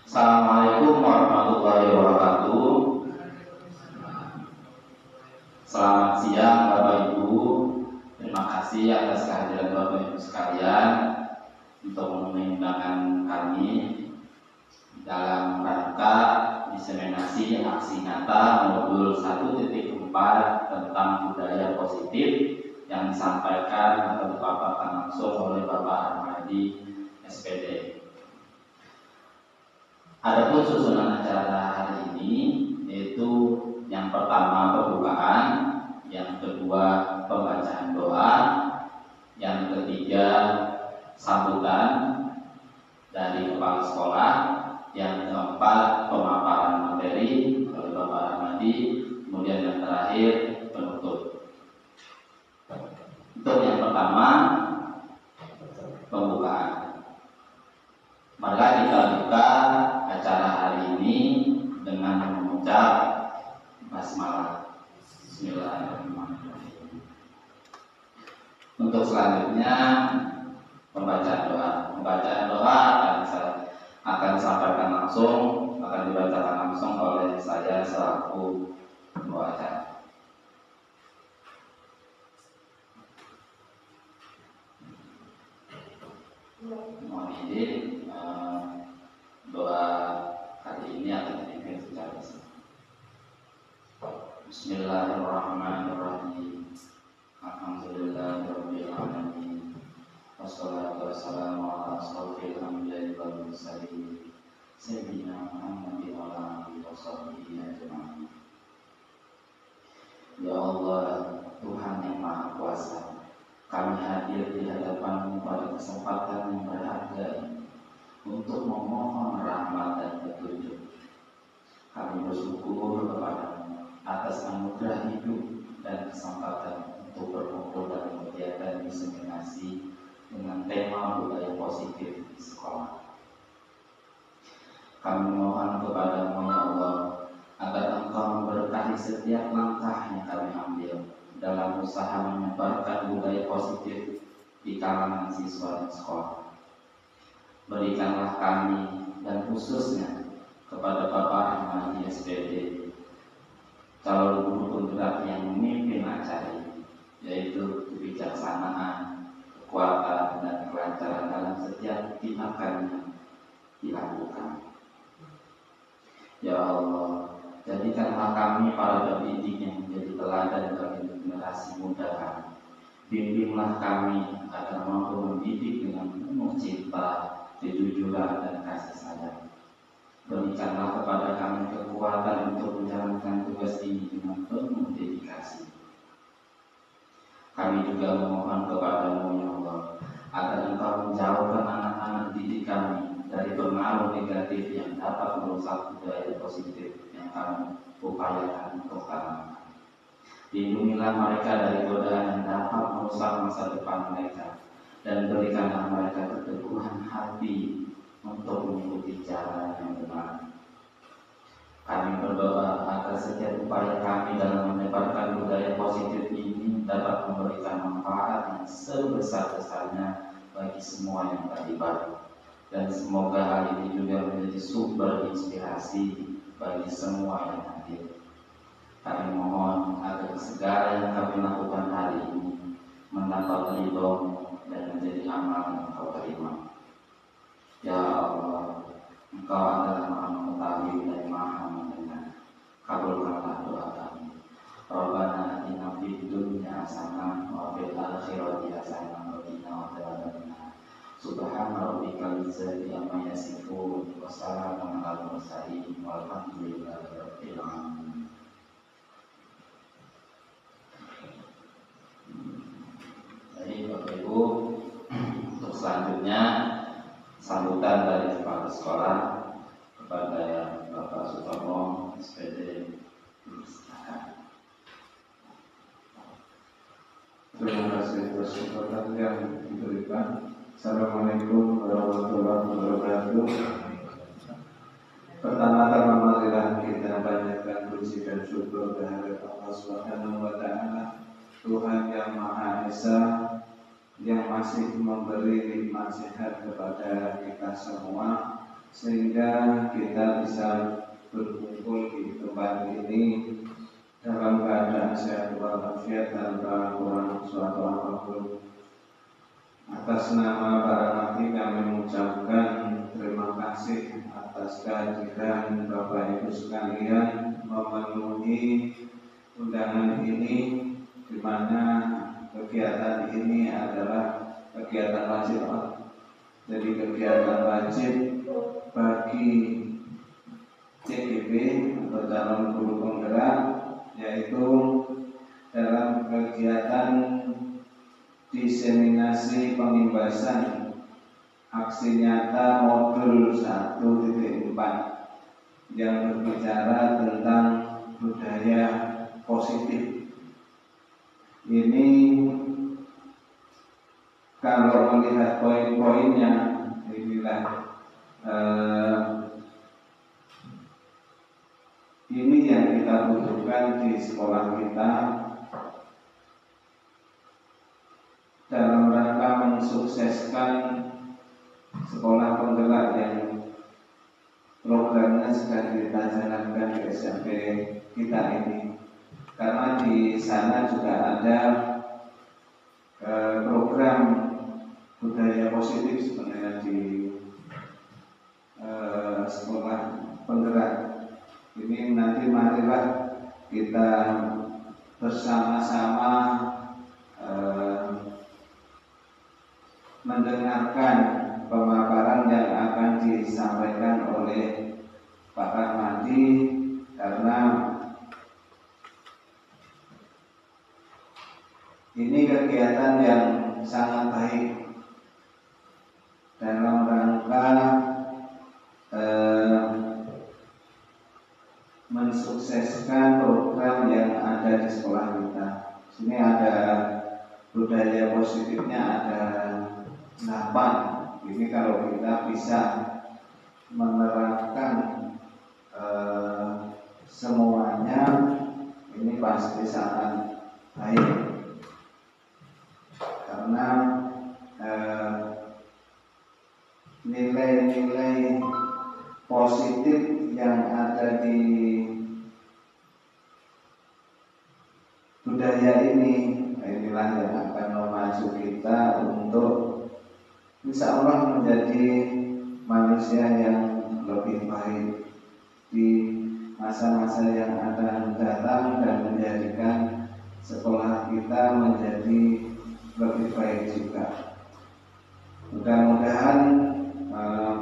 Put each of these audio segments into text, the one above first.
Assalamualaikum warahmatullahi wabarakatuh. Selamat siang Bapak Ibu. Terima kasih atas kehadiran Bapak Ibu sekalian untuk memenuhi undangan kami dalam rangka diseminasi aksi nyata modul 1.4 tentang budaya positif yang disampaikan atau dipaparkan langsung oleh Bapak Armadi SPD. Adapun susunan acara hari ini yaitu yang pertama pembukaan, yang kedua pembacaan doa, yang ketiga sambutan dari kepala sekolah, yang keempat pemaparan materi oleh Bapak Armadi, kemudian yang terakhir penutup. Untuk yang pertama pembukaan. Maka kita buka acara hari ini dengan mengucap basmalah. Bismillahirrahmanirrahim. Untuk selanjutnya pembacaan doa. Pembacaan doa akan disampaikan langsung, akan dibacakan langsung oleh saya selaku pembawa acara. Mohon izin, doa hari ini akan dipimpin secara bersama. Bismillahirrahmanirrahim. Alhamdulillahirabbil alamin. Wassalatu wassalamu ala asyrofil anbiya'i wal mursalin sayyidina Muhammadin wa ala alihi washabbihi ajma'in. Ya Allah, Tuhan yang Maha Kuasa, kami hadir di hadapan-Mu pada kesempatan yang berharga ini untuk memohon rahmat dan petunjuk. Kami bersyukur kepada-Mu atas anugerah hidup dan kesempatan untuk berkumpul dalam kegiatan diseminasi dengan tema budaya positif di sekolah. Kami mohon kepada-Mu ya Allah agar Engkau memberkahi setiap langkah yang kami ambil dalam usaha menyebarkan budaya positif di kalangan siswa dan sekolah. Berikanlah kami dan khususnya kepada Bapak Armadi SPD, calon guru penggerak yang memimpin acara ini, yaitu kebijaksanaan, kekuatan dan kelancaran dalam setiap tindakan yang dilakukan. Ya Allah, jadikanlah kami para pendidik yang menjadi teladan bagi generasi muda kami. Bimbinglah kami agar mampu mendidik dengan penuh cinta, kejujuran dan kasih sayang. Berikanlah kepada kami kekuatan untuk menjalankan tugas ini dengan penuh dedikasi. Kami juga memohon kepada-Mu ya Allah agar Engkau menjauhkan anak-anak didik kami dari pengaruh negatif yang dapat merusak budaya positif yang kami upayakan untuk tanamkan. Lindungilah mereka dari godaan yang dapat merusak masa depan mereka, dan berikanlah mereka keteguhan hati untuk mengikuti jalan yang benar. Kami berdoa agar setiap upaya kami dalam menyebarkan budaya positif ini dapat memberikan manfaat yang sebesar-besarnya bagi semua yang terlibat, dan semoga hal ini juga menjadi sumber inspirasi bagi semua yang hadir. Kami mohon agar segala yang kami lakukan hari ini mendapat ridho-Mu dan menjadi amal yang Engkau terima. Ya Allah, Engkau adalah Maha Mengetahui dan Maha Mendengar. Kabulkanlah doa kami. Rabbana atina fid dunya hasanah wa fil akhirati hasanah wa qina adzabannar. Subhana rabbikal izzati amma yasifun wa salamun alal mursalin walhamdulillahi rabbil alamin. Jadi Bapak Ibu, untuk selanjutnya sambutan dari kepala sekolah kepada Bapak Sutomo SPD. Terima kasih atas kesempatan yang diberikan. Assalamualaikum warahmatullahi wabarakatuh. Pertama-tama marilah kita panjatkan puji dan syukur kehadirat Allah Subhanahu wa Ta'ala, Tuhan yang Maha Esa, yang masih memberi nikmat sehat kepada kita semua sehingga kita bisa berkumpul di tempat ini dalam keadaan sehat walafiat tanpa kurang suatu apapun. Atas nama para nabi kami mengucapkan terima kasih atas kehadiran Bapak Ibu sekalian memenuhi undangan ini, di mana kegiatan ini adalah kegiatan wajib. Jadi kegiatan wajib bagi CGP atau calon guru penggerak, yaitu dalam kegiatan diseminasi pengimbasan aksi nyata modul 1.4 yang berbicara tentang budaya positif. Ini kalau melihat poin-poinnya, inilah ini yang kita butuhkan di sekolah kita dalam rangka mensukseskan sekolah penggerak yang programnya sedang kita jalankan di SMP kita ini. Karena di sana juga ada program budaya positif sebenarnya di sekolah penggerak. Ini nanti marilah kita bersama-sama mendengarkan pemaparan yang akan disampaikan oleh Pak Rahmadi, karena ini kegiatan yang sangat baik dalam rangka mensukseskan program yang ada di sekolah kita. Sini ada budaya positifnya ada 8. Ini kalau kita bisa menerapkan semuanya, ini pasti sangat baik. Karena nilai-nilai positif yang ada di budaya ini, inilah yang akan memacu kita untuk insya Allah menjadi manusia yang lebih baik di masa-masa yang akan datang dan menjadikan sekolah kita menjadi lebih baik juga. Mudah-mudahan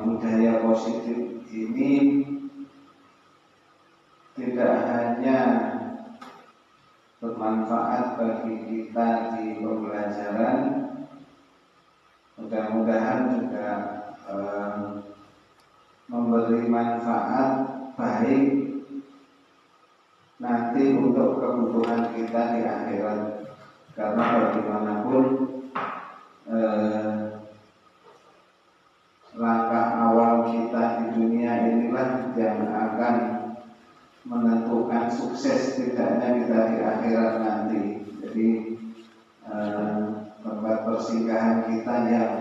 budaya positif ini tidak hanya bermanfaat bagi kita di pembelajaran, mudah-mudahan juga memberi manfaat baik nanti untuk kebutuhan kita di akhirat. Karena bagaimanapun langkah awal kita di dunia inilah yang akan menentukan sukses tidaknya kita di akhirat nanti. Jadi tempat persinggahan kita yang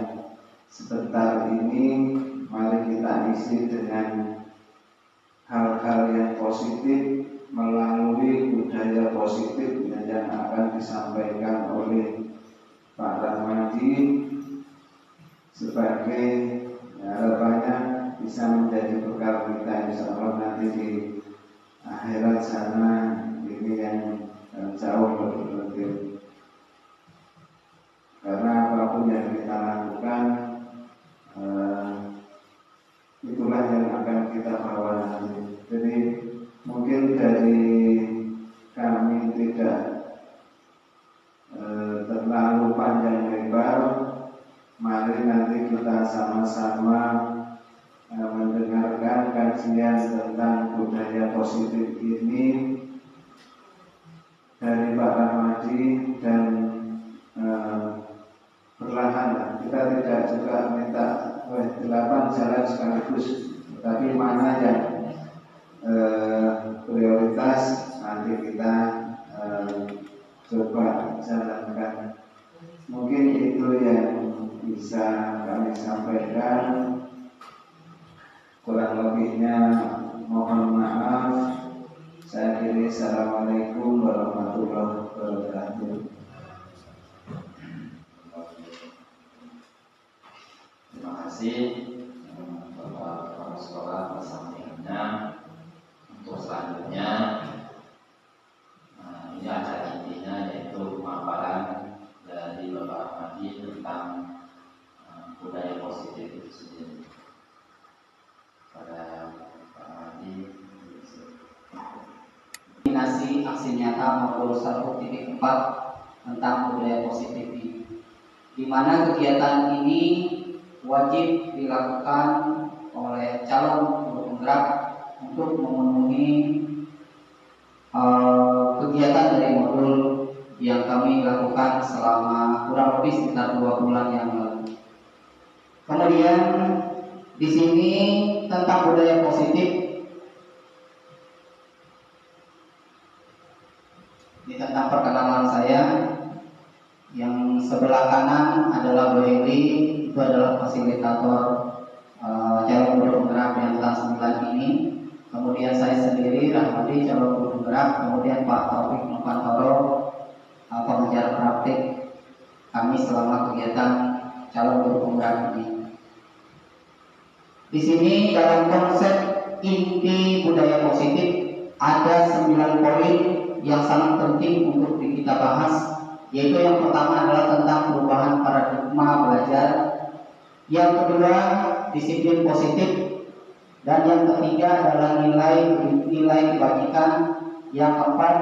sebentar ini, mari kita isi dengan hal-hal yang positif melalui budaya positif yang akan disampaikan oleh Pak Rahmadi sebagai harapannya bisa menjadi bekal kita insya Allah nanti di akhirat sana, ini yang jauh lebih. Karena apapun yang kita lakukan, itulah yang akan kita bawa nanti. Jadi mungkin dari kami tidak terlalu panjang lebar, mari nanti kita sama-sama mendengarkan kajian tentang budaya positif ini dari Pak Rahmadi, dan perlahan kita tidak juga minta 8 jalan sekaligus, tapi mana yang prioritas nanti kita coba jalankan. Mungkin itu yang bisa kami sampaikan. Kurang lebihnya mohon maaf. Saya akhiri. Assalamualaikum warahmatullahi wabarakatuh. Terima kasih Bapak Kepala Sekolah persampaiannya. Untuk selanjutnya, ini acara intinya yaitu pemaparan dari Bapak Ahmadi tentang budaya positif itu sendiri. Pada Pak Ahmadi, Kombinasi aksi nyata modul 1.4 tentang budaya positif ini, di mana kegiatan ini wajib dilakukan oleh calon guru penggerak untuk memenuhi kegiatan dari modul yang kami lakukan selama kurang lebih sekitar 2 bulan yang lalu. Kemudian di sini tentang budaya positif, ini tentang perkenalan saya. Yang sebelah kanan adalah Bu Heli, itu adalah fasilitator calon guru penggerak yang tahun 9 ini. Kemudian saya sendiri Rahmadi, calon guru penggerak. Kemudian Pak Taufik Nopantoro, pengajar praktik kami selama kegiatan calon guru penggerak ini. Di sini dalam konsep inti budaya positif ada 9 poin yang sangat penting untuk kita bahas, yaitu yang pertama adalah tentang perubahan paradigma belajar, yang kedua disiplin positif, dan yang ketiga adalah nilai kebajikan, yang keempat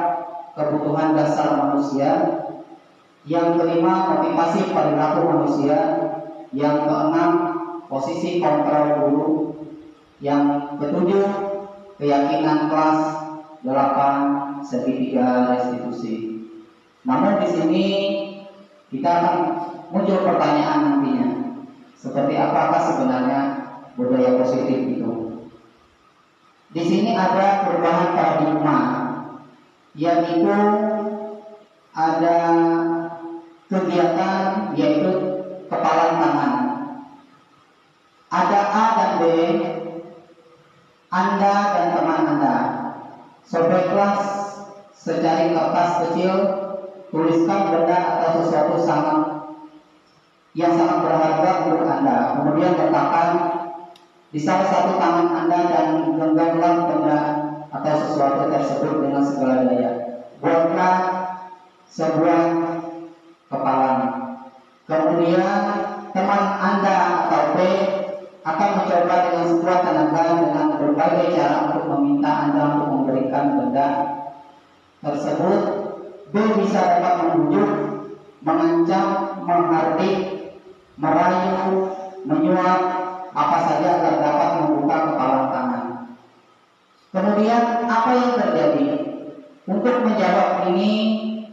kebutuhan dasar manusia, yang kelima motivasi perilaku manusia, yang keenam posisi kontrol guru, yang ketujuh keyakinan kelas, 8 segitiga restitusi. Namun di sini kita akan muncul pertanyaan nantinya, seperti apakah sebenarnya budaya positif itu? Di sini ada perubahan paradigma, yaitu ada kegiatan yaitu kepalan tangan. Ada A dan B, Anda dan teman Anda. Sobat kelas secari kertas kecil, tuliskan benda atau sesuatu yang sangat berharga untuk Anda. Kemudian letakkan di salah satu tangan Anda dan genggamlah benda atau sesuatu tersebut dengan segala daya. Buatlah sebuah kepalan. Kemudian teman Anda atau B akan mencoba dengan sekuat tenaga dengan berbagai cara untuk meminta Anda untuk memberikan benda tersebut. B bisa dapat membujuk, mengancam, menghardik, merayu, menyuap, apa saja agar dapat membuka kepalan tangan. Kemudian apa yang terjadi? Untuk menjawab ini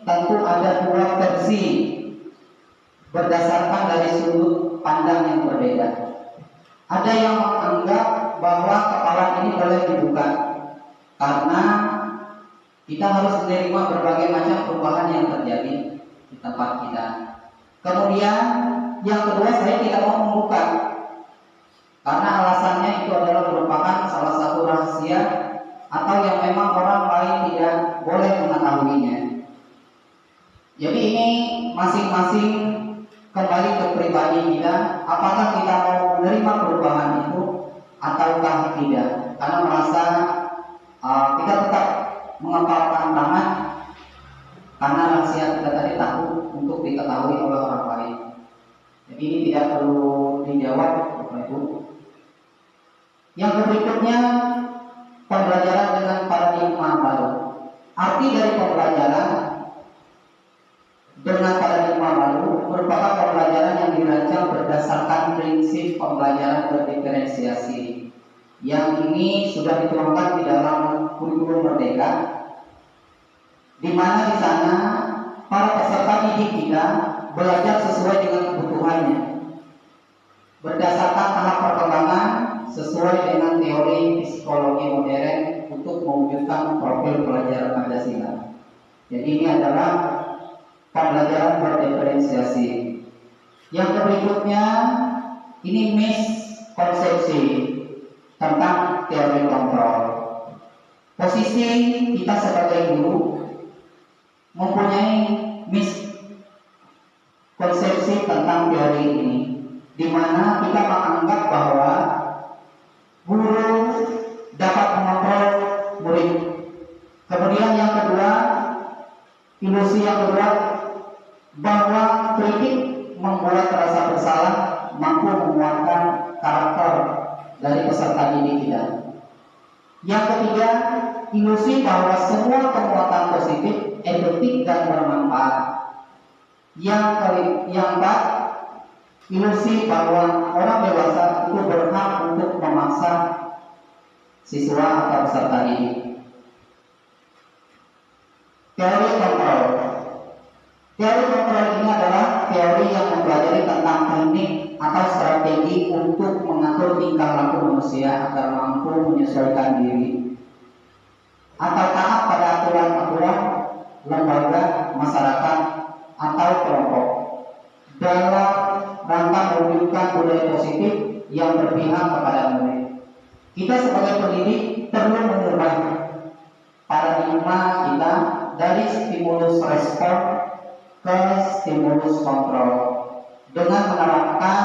tentu ada 2 versi berdasarkan dari sudut pandang yang berbeda. Ada yang menganggap bahwa kepalan ini boleh dibuka karena kita harus menerima berbagai macam perubahan yang terjadi di tempat kita. Kemudian yang kedua, saya tidak mau membuka karena alasannya itu adalah merupakan salah satu rahasia atau yang memang orang lain tidak boleh mengetahuinya. Jadi ini masing-masing kembali ke pribadi kita, apakah kita mau menerima perubahan itu ataukah tidak, karena merasa kita tetap mengepalkan tangan karena rahasia kita tadi takut untuk diketahui oleh orang lain. Jadi ini tidak perlu dijawab, Bapak Ibu. Yang berikutnya, pembelajaran dengan paradigma baru. Arti dari pembelajaran dengan paradigma baru merupakan pembelajaran yang dirancang berdasarkan prinsip pembelajaran berdiferensiasi. Yang ini sudah dituangkan di dalam kurikulum Merdeka, di mana di sana para peserta didik kita belajar sesuai dengan kebutuhannya, berdasarkan tahap perkembangan sesuai dengan teori psikologi modern untuk mewujudkan profil pelajar Pancasila. Jadi ini adalah pembelajaran berdiferensiasi. Yang berikutnya ini miskonsepsi. tentang teori kontrol. Posisi kita sebagai guru mempunyai miskonsepsi tentang teori ini, di mana kita menganggap bahwa guru dapat mengontrol murid. Kemudian yang kedua, ilusi yang kedua, bahwa kritik membuat rasa bersalah mampu menguatkan karakter dari peserta didik kita. Yang ketiga, ilusi bahwa semua penguatan positif, efektif dan bermanfaat. Yang keempat, ilusi bahwa orang dewasa itu berhak untuk memaksa siswa atau peserta didik. Teori kontrol. Teori kontrol ini adalah teori yang mempelajari tentang teknik atau strategi untuk mengatur tingkah laku manusia agar mampu menyesuaikan diri atau taat pada aturan-aturan lembaga, masyarakat, atau kelompok dalam rangka mewujudkan budaya positif yang berpihak kepada murid. Kita sebagai pendidik perlu mengubah paradigma kita dari stimulus respon ke stimulus kontrol dengan menerapkan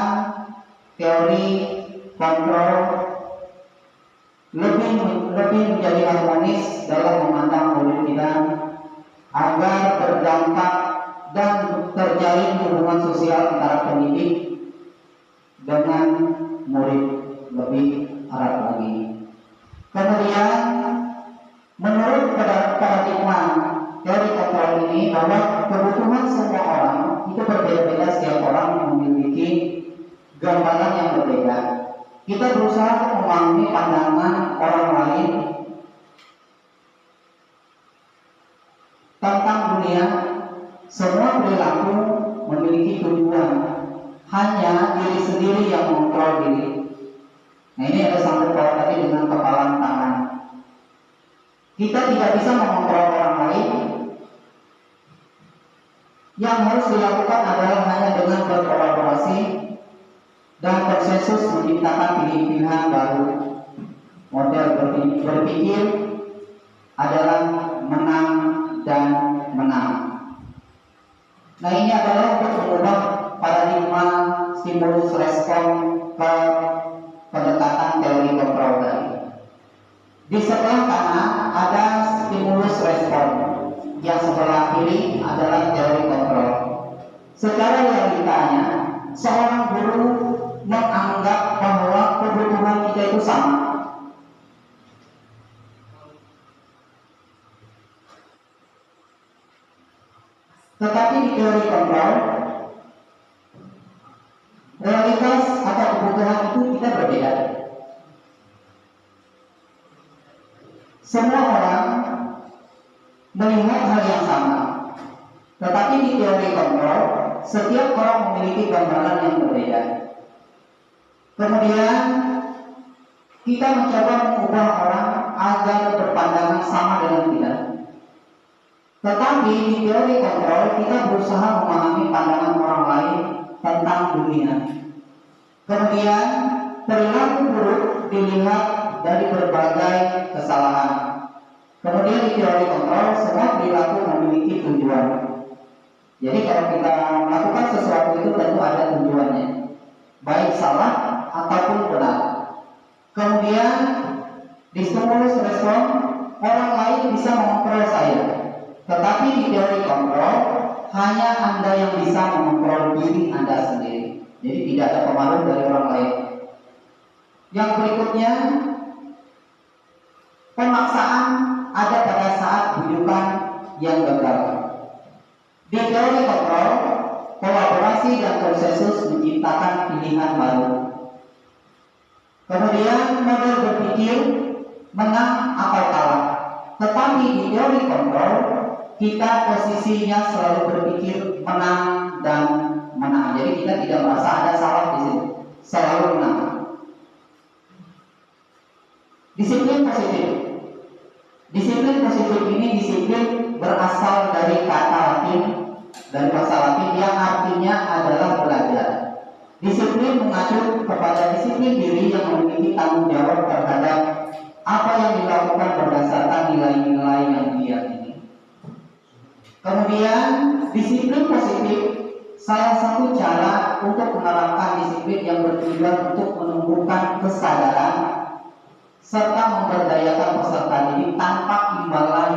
teori kontrol lebih menjadi harmonis dalam memandang murid kita agar berdampak dan terjalin hubungan sosial antara pendidik dengan murid lebih erat lagi. Kemudian menurut paradigma teori kontrol ini, bahwa kebutuhan semua orang itu berbeda-beda, setiap orang memiliki gambaran yang berbeda. Kita berusaha untuk memahami pandangan orang lain tentang dunia. Semua perilaku memiliki tujuan, hanya diri sendiri yang mengontrol diri. Nah, ini ada sangkut paut tadi dengan kepalan tangan. Kita tidak bisa mengontrol orang lain. Yang harus dilakukan adalah hanya dengan berkolaborasi dan konsensus menciptakan pilihan baru. Model berpikir adalah menang dan menang. Nah, ini adalah untuk mengubah paradigma stimulus respon ke pendekatan teori kontrol tadi. Di sebelah kanan ada stimulus respon, yang sebelah kiri adalah teori kontrol. Secara realitanya, seorang guru menganggap bahwa kebutuhan kita itu sama. Tetapi di teori kontrol, realitas atau kebutuhan itu kita berbeda. Semua orang melihat hal yang sama, tetapi di teori kontrol, setiap orang memiliki gambaran yang berbeda. Kemudian kita mencoba mengubah orang agar berpandangan sama dengan kita. Tetapi di teori kontrol, kita berusaha memahami pandangan orang lain tentang dunia. Kemudian perilaku buruk dilihat dari berbagai kesalahan. Kemudian di teori kontrol, semua perilaku memiliki tujuan. Jadi kalau kita melakukan sesuatu itu tentu ada tujuannya, baik salah ataupun benar. Kemudian di stimulus respon, orang lain bisa mengontrol saya. Tetapi di teori kontrol, hanya Anda yang bisa mengontrol diri Anda sendiri. Jadi tidak ada pengaruh dari orang lain. Yang berikutnya, pemaksaan ada pada saat bujukan yang gagal. Di teori kontrol, kolaborasi dan konsensus menciptakan pilihan baru. Kemudian model berpikir menang atau kalah. Tetapi di teori kontrol, kita posisinya selalu berpikir menang dan menang. Jadi kita tidak merasa ada salah di situ, selalu menang. Disiplin positif. Disiplin positif ini disiplin berasal dari kata Latin, dari bahasa Latin yang artinya adalah belajar. Disiplin mengacu kepada disiplin diri yang memiliki tanggung jawab terhadap apa yang dilakukan berdasarkan nilai-nilai yang diyakini. Kemudian disiplin positif salah satu cara untuk menerapkan disiplin yang bertujuan untuk menumbuhkan kesadaran serta memberdayakan peserta didik tanpa imbalan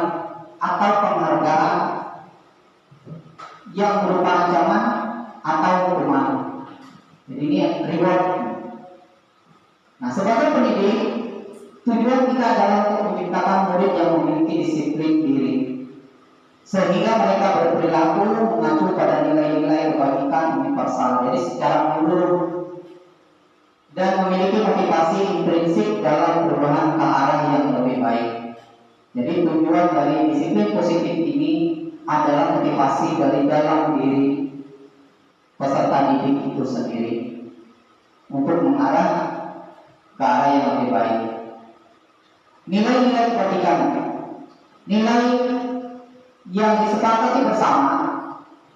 atau penghargaan yang berupa ancaman atau hukuman. Jadi ini reward. Nah, sebagai pendidik, tujuan kita adalah untuk menciptakan murid yang memiliki disiplin diri, sehingga mereka berperilaku mengacu pada nilai-nilai kebajikan universal. Jadi secara menyeluruh dan memiliki motivasi intrinsik dalam perubahan ke arah yang lebih baik. Jadi tujuan dari disiplin positif ini adalah motivasi dari dalam diri peserta didik itu sendiri untuk mengarah ke arah yang lebih baik. Nilai-nilai kebajikan, nilai yang disepakati bersama,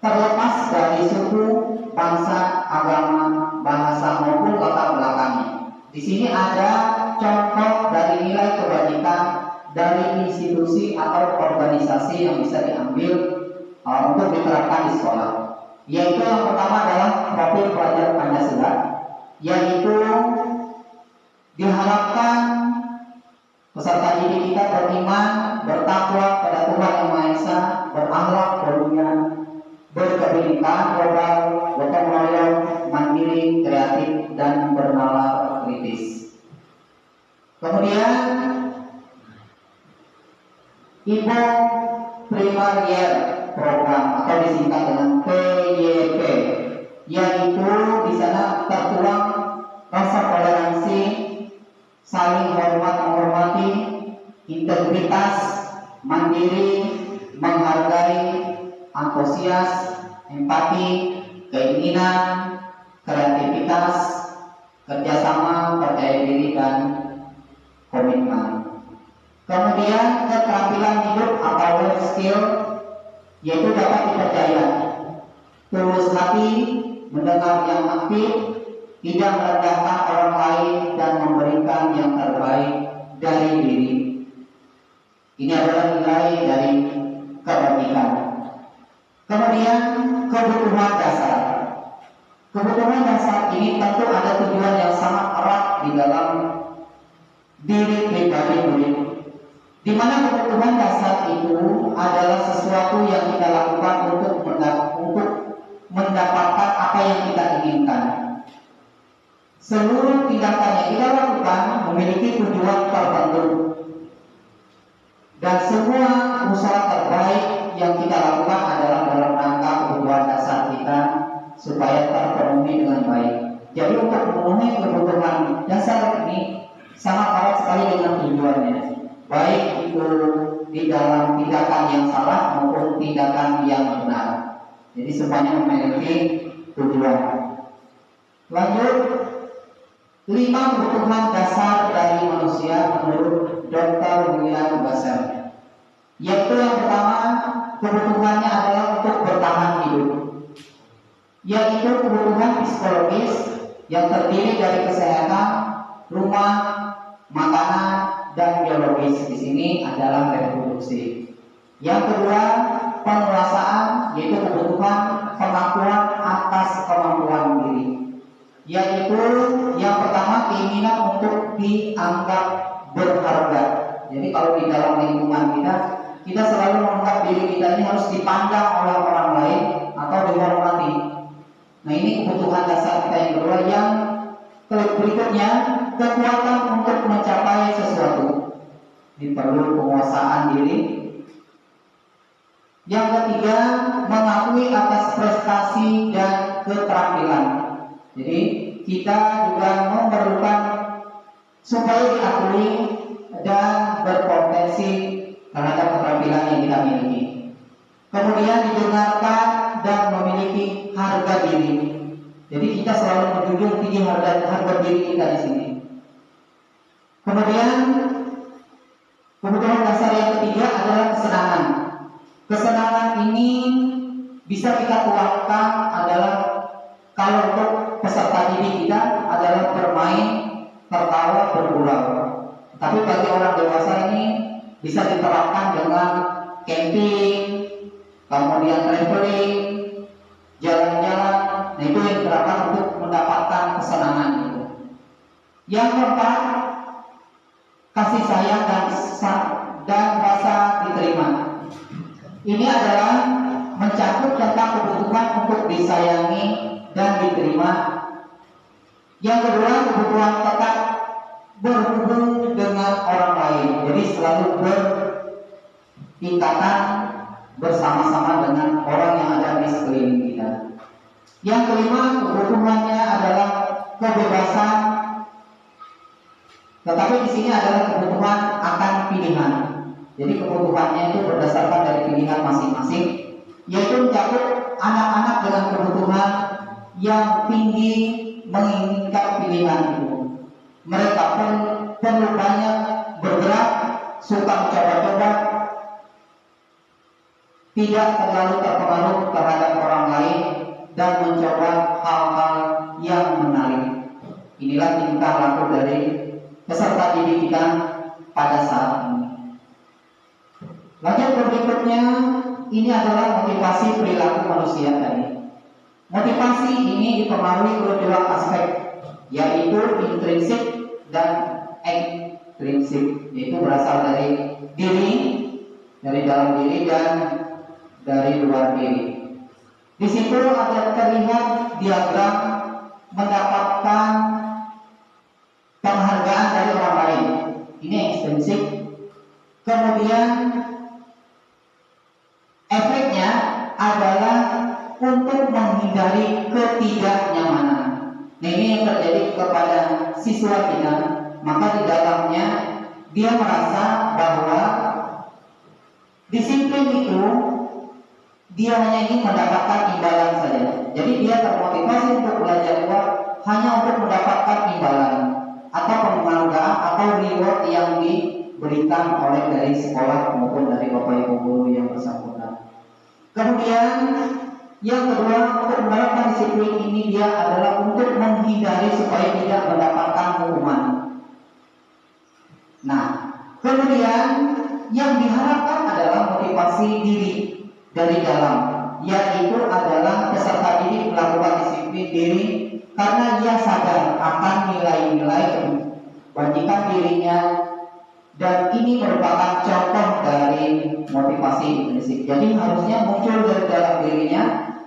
terlepas dari suku, bangsa, agama, bahasa maupun latar belakangnya. Di sini ada contoh dari nilai kebajikan dari institusi atau organisasi yang bisa diambil untuk diterapkan di sekolah. Yaitu yang pertama adalah profil pelajar Pancasila, yaitu diharapkan peserta didik kita beriman, bertakwa pada Tuhan Yang Maha Esa, berakhlak mulia, berkebinekaan global, gotong royong, mandiri, kreatif, dan bernalar kritis. Kemudian Ibu Primarier Program atau disingkat dengan PYP, yaitu di sana tertuang rasa toleransi, saling hormat menghormati, integritas, mandiri, menghargai, antusias, empati, keinginan, kreativitas, kerjasama, percaya diri, dan komitmen. Kemudian keterampilan hidup atau life skill, yaitu dapat dipercaya, tulus hati, mendengar yang aktif, tidak merendahkan orang lain, dan memberikan yang terbaik dari diri. Ini adalah nilai dari kebajikan. Kemudian kebutuhan dasar. Kebutuhan dasar ini tentu ada tujuan yang sangat erat di dalam diri pribadi murid, di mana kebutuhan dasar itu adalah sesuatu yang kita lakukan untuk mendapatkan apa yang kita inginkan. Seluruh tindakan yang kita lakukan memiliki tujuan tertentu, dan semua usaha terbaik yang kita lakukan adalah dalam rangka kebutuhan dasar kita supaya terpenuhi dengan baik. Jadi untuk memenuhi kebutuhan dasar ini sangat erat sekali dengan tujuannya, baik itu di dalam tindakan yang salah maupun tindakan yang benar. Jadi semuanya memiliki tujuan. Lanjut, 5 kebutuhan dasar dari manusia menurut Dr. William Basser, yaitu yang pertama, kebutuhannya adalah untuk bertahan hidup, yaitu kebutuhan psikologis yang terdiri dari kesehatan, rumah, makanan, dan biologis. Di sini adalah reproduksi. Yang kedua, penguasaan, yaitu kebutuhan pengakuan atas kemampuan diri, yaitu yang pertama keinginan untuk dianggap berharga. Jadi kalau di dalam lingkungan kita selalu menganggap diri kita ini harus dipandang oleh orang lain atau dihormati. Nah, ini kebutuhan dasar kita yang kedua. Yang berikutnya, kekuatan untuk mencapai sesuatu. Ini perlu penguasaan diri. Yang ketiga, mengakui atas prestasi dan keterampilan. Jadi kita juga memerlukan supaya diakui dan berpotensi terhadap keterampilan yang kita miliki. Kemudian didengarkan dan memiliki harga diri. Jadi kita selalu menjunjung tinggi harga diri kita di sini. Kemudian kebutuhan dasar yang ketiga adalah kesenangan. Kesenangan ini bisa kita tuangkan adalah kalau untuk peserta didik kita adalah bermain, tertawa, bergurau. Tapi bagi orang dewasa ini bisa diterapkan dengan camping, kemudian traveling, jalan-jalan. Nah itu yang diterapkan untuk mendapatkan kesenangan itu. Yang keempat, kasih sayang dan rasa diterima. Ini adalah mencakup tentang kebutuhan untuk disayangi dan diterima. Yang kedua, kebutuhan tetap berhubung dengan orang lain. Jadi selalu berikatan bersama-sama dengan orang yang ada di sekeliling kita. Yang kelima, kebutuhannya adalah kebebasan. Tetapi di sini adalah kebutuhan akan pilihan. Jadi kebutuhannya itu berdasarkan dari pilihan masing-masing, yaitu mencakup anak-anak dengan kebutuhan yang tinggi menginginkan pilihan itu. Mereka pun perlu banyak bergerak, suka mencoba-coba, tidak terlalu terpengaruh terhadap orang lain, dan mencoba hal-hal yang menarik. Inilah tingkah laku dari peserta didik kita pada saat ini. Lanjut berikutnya, ini adalah motivasi perilaku manusia tadi. Motivasi ini dipengaruhi oleh dua aspek, yaitu intrinsik dan ekstrinsik, yaitu berasal dari diri, dari dalam diri dan dari luar diri. Di situ ada terlihat diagram mendapatkan penghargaan dari orang lain. Ini ekstrinsik. Kemudian efeknya adalah untuk menghindari ketidaknyamanan. Nah ini yang terjadi kepada siswa kita. Maka di dalamnya dia merasa bahwa disiplin itu dia hanya ingin mendapatkan imbalan saja. Jadi dia termotivasi untuk belajar kuat hanya untuk mendapatkan imbalan atau penghargaan atau reward yang diberikan oleh dari sekolah maupun dari bapak ibu guru yang bersangkutan. Kemudian yang kedua, untuk menerapkan disiplin ini dia adalah untuk menghindari supaya tidak mendapatkan hukuman. Nah, kemudian yang diharapkan adalah motivasi diri dari dalam, yaitu adalah peserta didik melakukan disiplin diri karena ia sadar akan nilai-nilai kebajikan dirinya, dan ini merupakan contoh dari motivasi intrinsik. Jadi harusnya muncul dari dalam dirinya,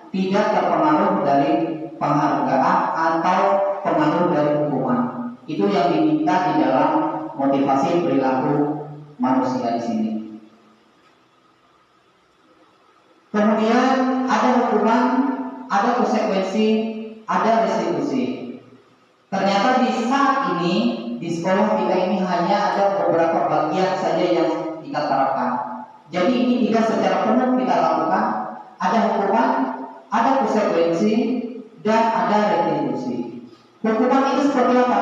tidak terpengaruh dari penghargaan atau pengaruh dari hukuman. Itu yang diminta di dalam motivasi perilaku manusia di sini. Kemudian ada hukuman, ada konsekuensi, ada restitusi. Ternyata di saat ini di sekolah kita ini hanya ada beberapa bagian saja yang kita terapkan. Jadi ini tidak secara penuh kita lakukan. Ada hukuman, ada konsekuensi, dan ada restitusi. Hukuman itu seperti apa?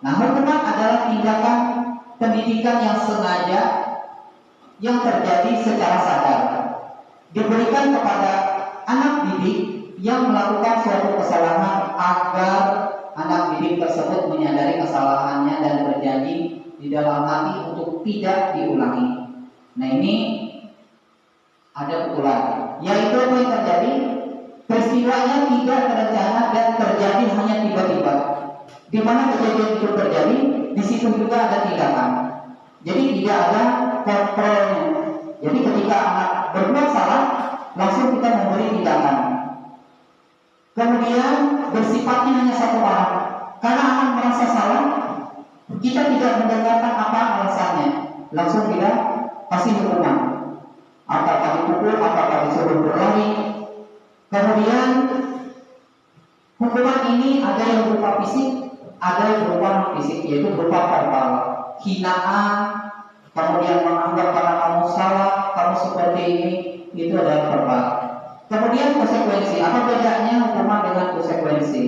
Nah, hukuman adalah tindakan pendidikan yang sengaja yang terjadi secara sadar, diberikan kepada anak didik yang melakukan suatu kesalahan agar anak didik tersebut menyadari kesalahannya dan berjanji di dalam hati untuk tidak diulangi. Nah ini ada pukulan, yaitu apa yang terjadi? Peristiwanya tidak terencana dan terjadi hanya tiba-tiba. Di mana kejadian itu terjadi, di situ juga ada tindakan. Jadi tidak ada kontrolnya. Jadi ketika anak berbuat salah, langsung kita memberi tindakan. Kemudian bersifatnya hanya satu arah. Karena anak merasa salah, kita tidak mendengarkan apa alasannya, langsung kita kasih hukuman. Apakah dipukul, apakah disuruh berlari. Kemudian hukuman ini ada yang berupa fisik, ada yang berupa non fisik, yaitu berupa verbal, hinaan, kemudian menganggap karena kamu salah, kamu seperti ini, itu adalah verbal. Kemudian konsekuensi, apa bedanya hukuman dengan konsekuensi?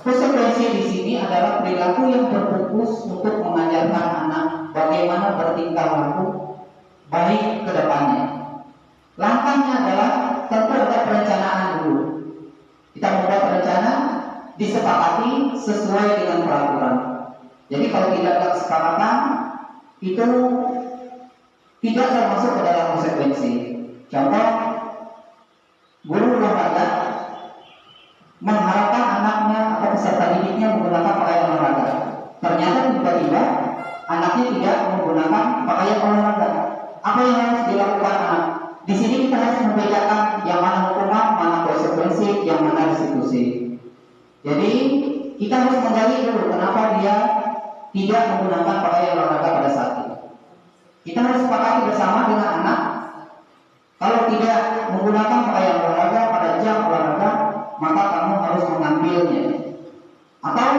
Konsekuensi di sini adalah perilaku yang berfokus untuk mengajarkan anak bagaimana bertingkah laku baik ke depannya. Langkahnya adalah tentu ada perencanaan dulu. Kita membuat rencana, disepakati sesuai dengan peraturan. Jadi kalau tidak ada kesepakatan itu tidak termasuk ke dalam konsekuensi. Contoh, guru olahraga mengharapkan anaknya atau peserta didiknya menggunakan pakaian olahraga. Ternyata tiba-tiba anaknya tidak menggunakan pakaian olahraga. Apa yang harus dilakukan anak? Di sini kita harus membedakan yang mana hukuman, mana konsekuensi, yang mana restitusi. Jadi kita harus menggali dulu kenapa dia tidak menggunakan pakaian olahraga pada saat itu. Kita harus sepakati bersama dengan anak. Kalau tidak menggunakan pakaian olahraga pada jam olahraga, maka kamu harus mengambilnya. Atau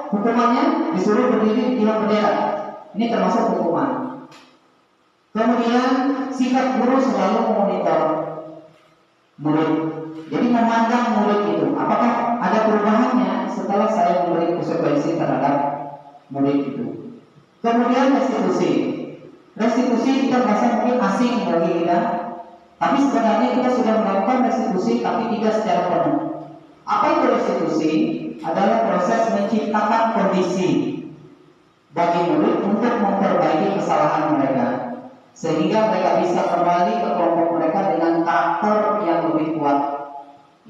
hukumannya disuruh berdiri di tiang bendera. Ini termasuk hukuman. Kemudian sikap guru selalu memonitor murid. Jadi memandang murid itu, apakah ada perubahannya setelah saya memberi konsekuensi terhadap murid itu. Kemudian restitusi. Restitusi kita merasa mungkin asing bagi kita, tapi sebenarnya kita sudah melakukan restitusi tapi tidak secara penuh. Apa itu restitusi? Adalah proses menciptakan kondisi bagi murid untuk memperbaiki kesalahan mereka, sehingga mereka bisa kembali ke kelompok mereka dengan karakter yang lebih kuat.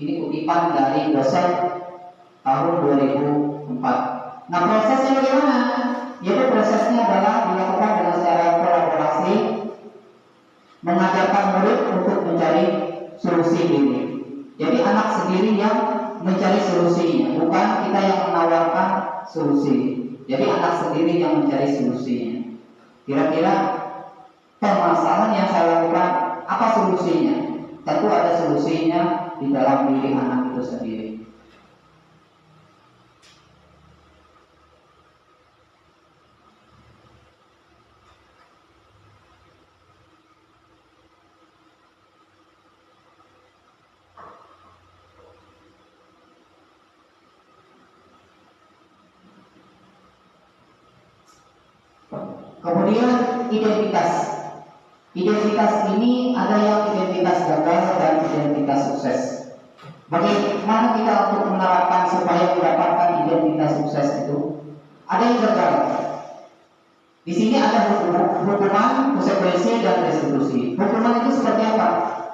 Ini kutipan dari dosen tahun 2004. Nah, prosesnya bagaimana? Yaitu prosesnya adalah dilakukan dengan secara kolaborasi, mengajarkan murid untuk mencari solusi ini. Jadi anak sendiri yang mencari solusinya, bukan kita yang menawarkan solusi. Jadi anak sendiri yang mencari solusinya. Kira-kira permasalahan yang saya lakukan, apa solusinya? Tentu ada solusinya di dalam diri anak itu sendiri. Kemudian identitas. Identitas ini ada yang identitas gagal dan identitas sukses. Bagaimana kita untuk menerapkan supaya mendapatkan identitas sukses itu? Ada yang gagal. Di sini ada hukuman, konsekuensi, dan restitusi. Hukuman itu seperti apa?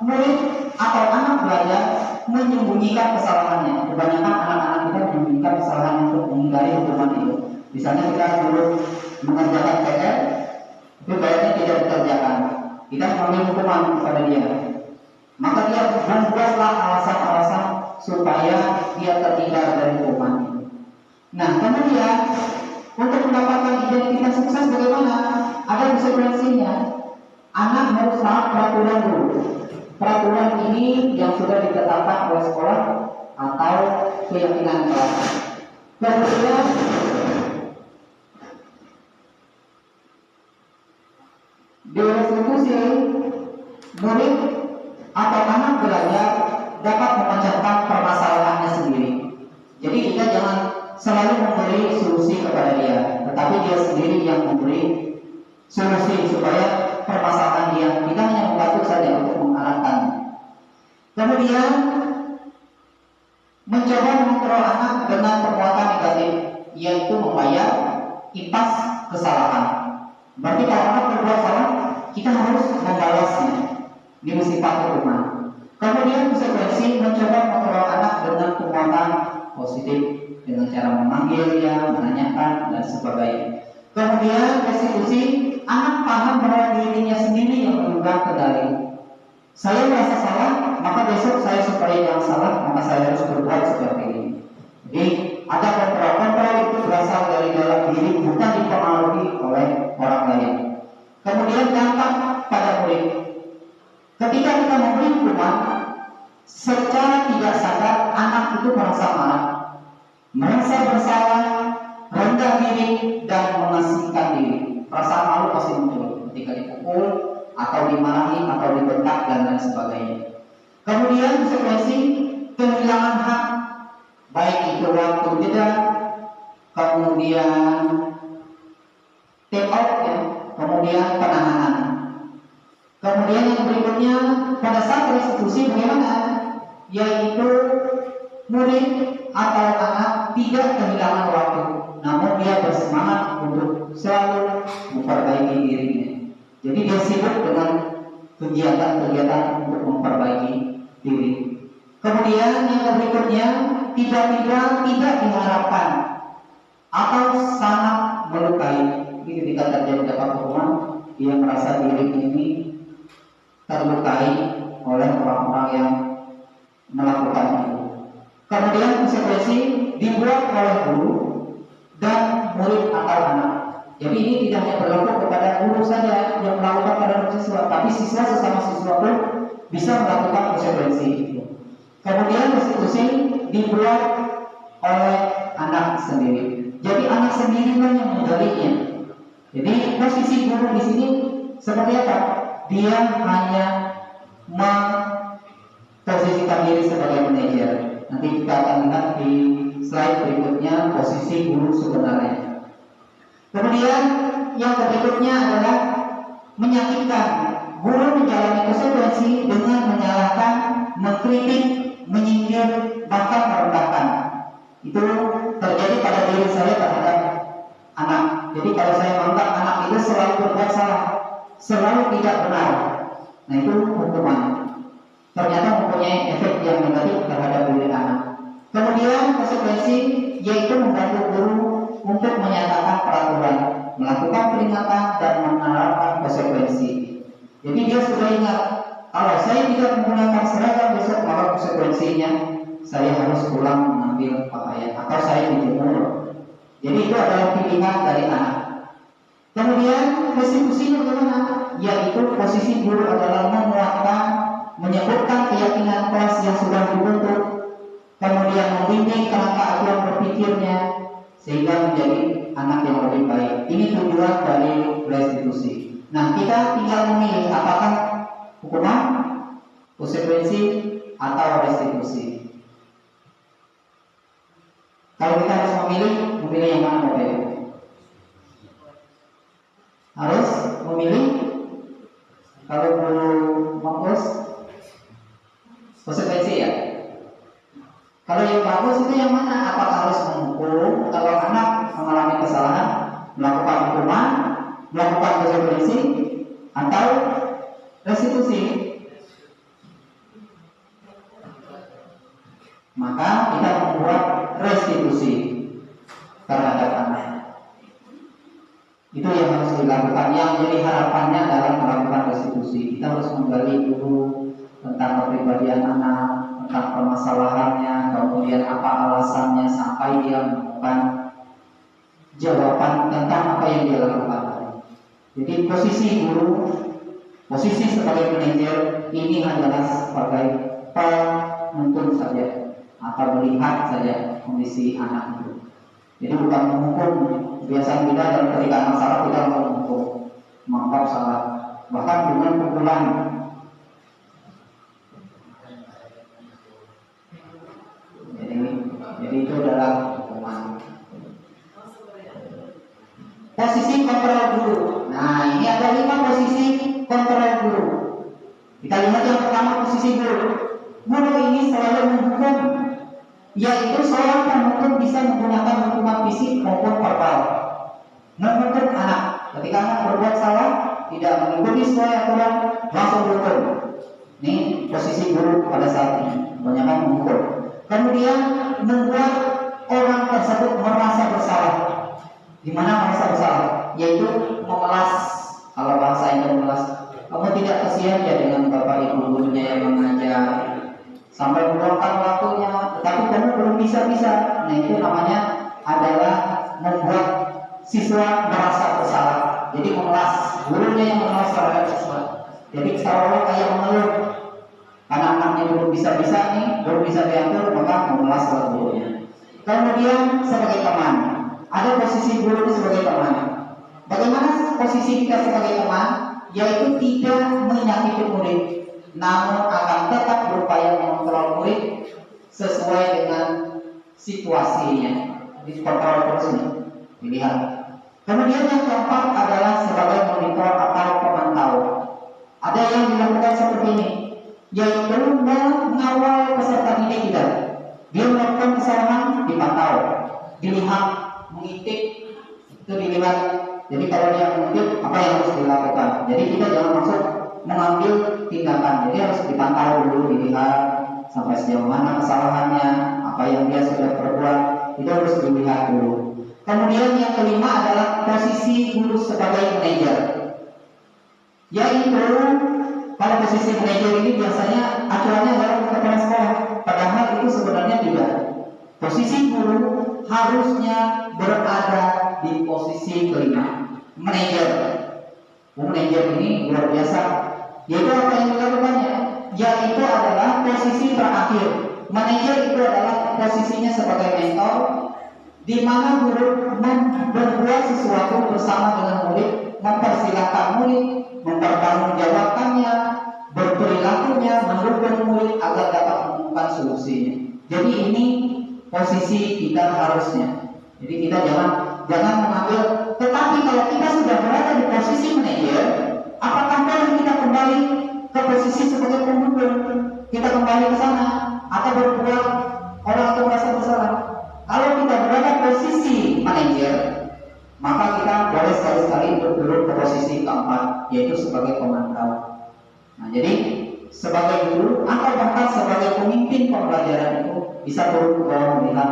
Murid atau anak belajar menyembunyikan kesalahannya. Kebanyakan anak-anak kita menyembunyikan kesalahan untuk menghindari hukuman itu. Misalnya kita dulu mengerjakan PR, itu PR-nya tidak dikerjakan. Kita mengambil hukuman kepada dia. Maka dia membuatlah alasan-alasan supaya dia terhindar dari hukuman itu. Nah, kemudian untuk mendapatkan identitas sukses bagaimana? Ada konsekuensinya. Anak harus taat peraturan dulu. Peraturan ini yang sudah ditetapkan oleh sekolah atau keyakinan kelas. Kemudian di restitusi, murid atau anak belajar dapat memecahkan permasalahannya sendiri. Jadi kita jangan selalu memberi solusi kepada dia, tetapi dia sendiri yang memberi solusi supaya permasalahan dia. Kita hanya membantu saja untuk mengarahkan. Kemudian mencoba mengontrol anak dengan perbuatan negatif, yaitu membayar impas kesalahan. Berarti kalau anak berbuat salah, kita harus membalasnya. Ini bersifat hukuman. Kemudian konsekuensi mencoba mengontrol anak dengan penguatan positif, dengan cara memanggil dia, menanyakan, dan sebagainya. Kemudian restitusi, anak paham bahwa dirinya sendiri yang memegang kendali. Saya merasa salah, maka besok saya supaya jangan salah, maka saya harus berbuat seperti ini. Jadi ada kontrol itu berasal dari dalam diri, bukan dipengaruhi oleh orang lain. Kemudian dampak pada murid. Ketika kita memberi hukuman, secara tidak sadar anak itu merasa marah, merasa bersalah, rendah diri, dan mengasingkan diri. Perasaan malu pasti muncul ketika dipukul atau dimarahi atau dibentak dan lain sebagainya. Kemudian konsekuensi kehilangan hak, baik itu waktu jeda, kemudian take out ya, kemudian penahanan. Kemudian yang berikutnya pada saat restitusi bagaimana? Yaitu murid atau anak tidak kehilangan waktu, namun dia bersemangat untuk selalu memperbaiki dirinya. Jadi dia sibuk dengan kegiatan-kegiatan untuk memperbaiki diri. Kemudian yang berikutnya, tiba-tiba tidak diharapkan atau sangat melukai. Jadi ketika terjadi dapat hukuman, dia merasa diri ini terlukai oleh orang-orang yang melakukan itu. Kemudian konsekuensi dibuat oleh guru dan murid atau anak. Jadi ini tidak hanya berlaku kepada guru saja yang melakukan terhadap siswa, tapi siswa sesama siswa pun bisa melakukan konsekuensi itu. Kemudian restitusi dibuat oleh anak sendiri. Jadi anak sendiri kan yang menggalinya. Jadi posisi guru di sini seperti apa? Dia hanya memposisikan diri sebagai manajer. Nanti kita akan lihat di slide berikutnya posisi guru sebenarnya. Kemudian yang berikutnya adalah menyakitkan. Guru menjalani konsekuensi dengan menyalahkan, mengkritik, menyindir, bahkan merendahkan. Itu terjadi pada diri saya terhadap anak. Jadi kalau saya menganggap anak itu selalu berbuat salah, selalu tidak benar, nah itu hukuman. Ternyata mempunyai efek yang negatif terhadap diri anak. Kemudian konsekuensi yaitu membantu guru untuk menyatakan peraturan, melakukan peringatan dan menerapkan konsekuensi. Jadi dia sudah ingat, kalau saya tidak menggunakan seragam besok, maka konsekuensinya saya harus pulang mengambil pakaian atau saya dijemur. Jadi itu adalah pilihan dari anak. Kemudian restitusinya bagaimana? Yaitu posisi guru adalah menguatkan, menyebutkan keyakinan kelas yang sudah dibentuk, kemudian membimbing kerangka aturan berpikirnya sehingga menjadi anak yang lebih baik. Ini tujuan dari restitusi. Nah, kita tinggal memilih apakah hukuman, konsekuensi, atau restitusi. Kalau kita harus memilih yang mana Bapak Ibu? Harus memilih. Kalau belum fokus, konsekuensi ya. Kalau yang bagus itu yang mana? Apakah harus menghukum kalau anak mengalami kesalahan, melakukan hukuman, melakukan konsekuensi, atau restitusi? Maka kita membuat restitusi terhadap anak. Itu yang harus dilakukan. Yang jadi harapannya dalam melakukan restitusi, kita harus menggali dulu tentang kepribadian anak, tentang permasalahannya, kemudian apa alasannya sampai dia menemukan jawaban tentang apa yang dia lakukan. Jadi posisi guru, posisi sebagai manajer ini adalah sebagai penuntun saja atau melihat saja kondisi anak itu. Jadi bukan menghukum. Biasa kita dalam ketika anak salah kita menghukum, menganggap salah, bahkan dengan pukulan. Jadi itu adalah hukuman. Posisi kontrol guru. Nah, ini ada 5 posisi kontrol guru. Kita lihat yang pertama, posisi guru. Guru ini selalu menghukum, yaitu seorang penuntut bisa menggunakan hukuman fisik maupun verbal. Menghukum anak, ketika anak berbuat salah, tidak mengikuti sesuai aturan, langsung dihukum. Ini posisi guru pada saat ini, kebanyakan menghukum. Kemudian membuat orang tersebut merasa bersalah. Di mana merasa bersalah? Yaitu memelas. Kalau bahasa ini memelas, kamu tidak kasihan ya dengan bapak ibu gurunya yang mengajar sampai meluangkan waktunya, tetapi kamu belum bisa. Nah, itu namanya adalah membuat siswa merasa bersalah. Jadi memelas, gurunya yang memelas terhadap siswa. Jadi seolah kayak mengeluh, karena anaknya belum bisa nih, belum bisa diatur, maka memelas oleh gurunya. Kemudian sebagai teman, ada posisi guru itu sebagai teman. Bagaimana posisi kita sebagai teman? Yaitu tidak menyakiti murid, namun akan tetap berupaya mengontrol murid sesuai dengan situasinya. Dikontrol terus nih, dilihat. Kemudian yang keempat adalah sebagai monitor atau pemantau. Ada yang dilakukan seperti ini, yaitu mengawal peserta didik kita. Dia melakukan kesalahan, dipantau, dilihat, mengintip, itu dilihat. Jadi kalau dia mengintip, apa yang harus dilakukan? Jadi kita jangan langsung mengambil tindakan. Jadi harus dipantau dulu, dilihat sampai sejauh mana kesalahannya, apa yang dia sudah perbuat, itu harus dilihat dulu. Kemudian yang kelima adalah posisi guru sebagai manajer. Yaitu pada posisi manajer ini biasanya aturannya adalah kepala sekolah. Padahal itu sebenarnya tidak. Posisi guru harusnya berada di posisi kelima, manajer. Manajer ini luar biasa. Yaitu apa yang dilakukannya? Yaitu adalah posisi terakhir. Manajer itu adalah posisinya sebagai mentor, di mana guru berbuat sesuatu bersama dengan murid, mempersilahkan murid, mempertanggungjawabkannya, berperilakunya, mendukung murid agar dapat menemukan solusinya. Jadi ini posisi kita harusnya. Jadi kita jangan mengambil. Tetapi kalau kita sudah berada di posisi manajer, apakah boleh kita kembali ke posisi sebagai pendukung? Kita kembali ke sana atau berbuat orang itu merasa bersalah? Kalau kita berada posisi manajer, maka kita boleh sekali-sekali turun ke posisi keempat, yaitu sebagai pemantau. Nah, jadi sebagai guru atau bahkan sebagai pemimpin pembelajaran itu bisa turun ke bawah melihat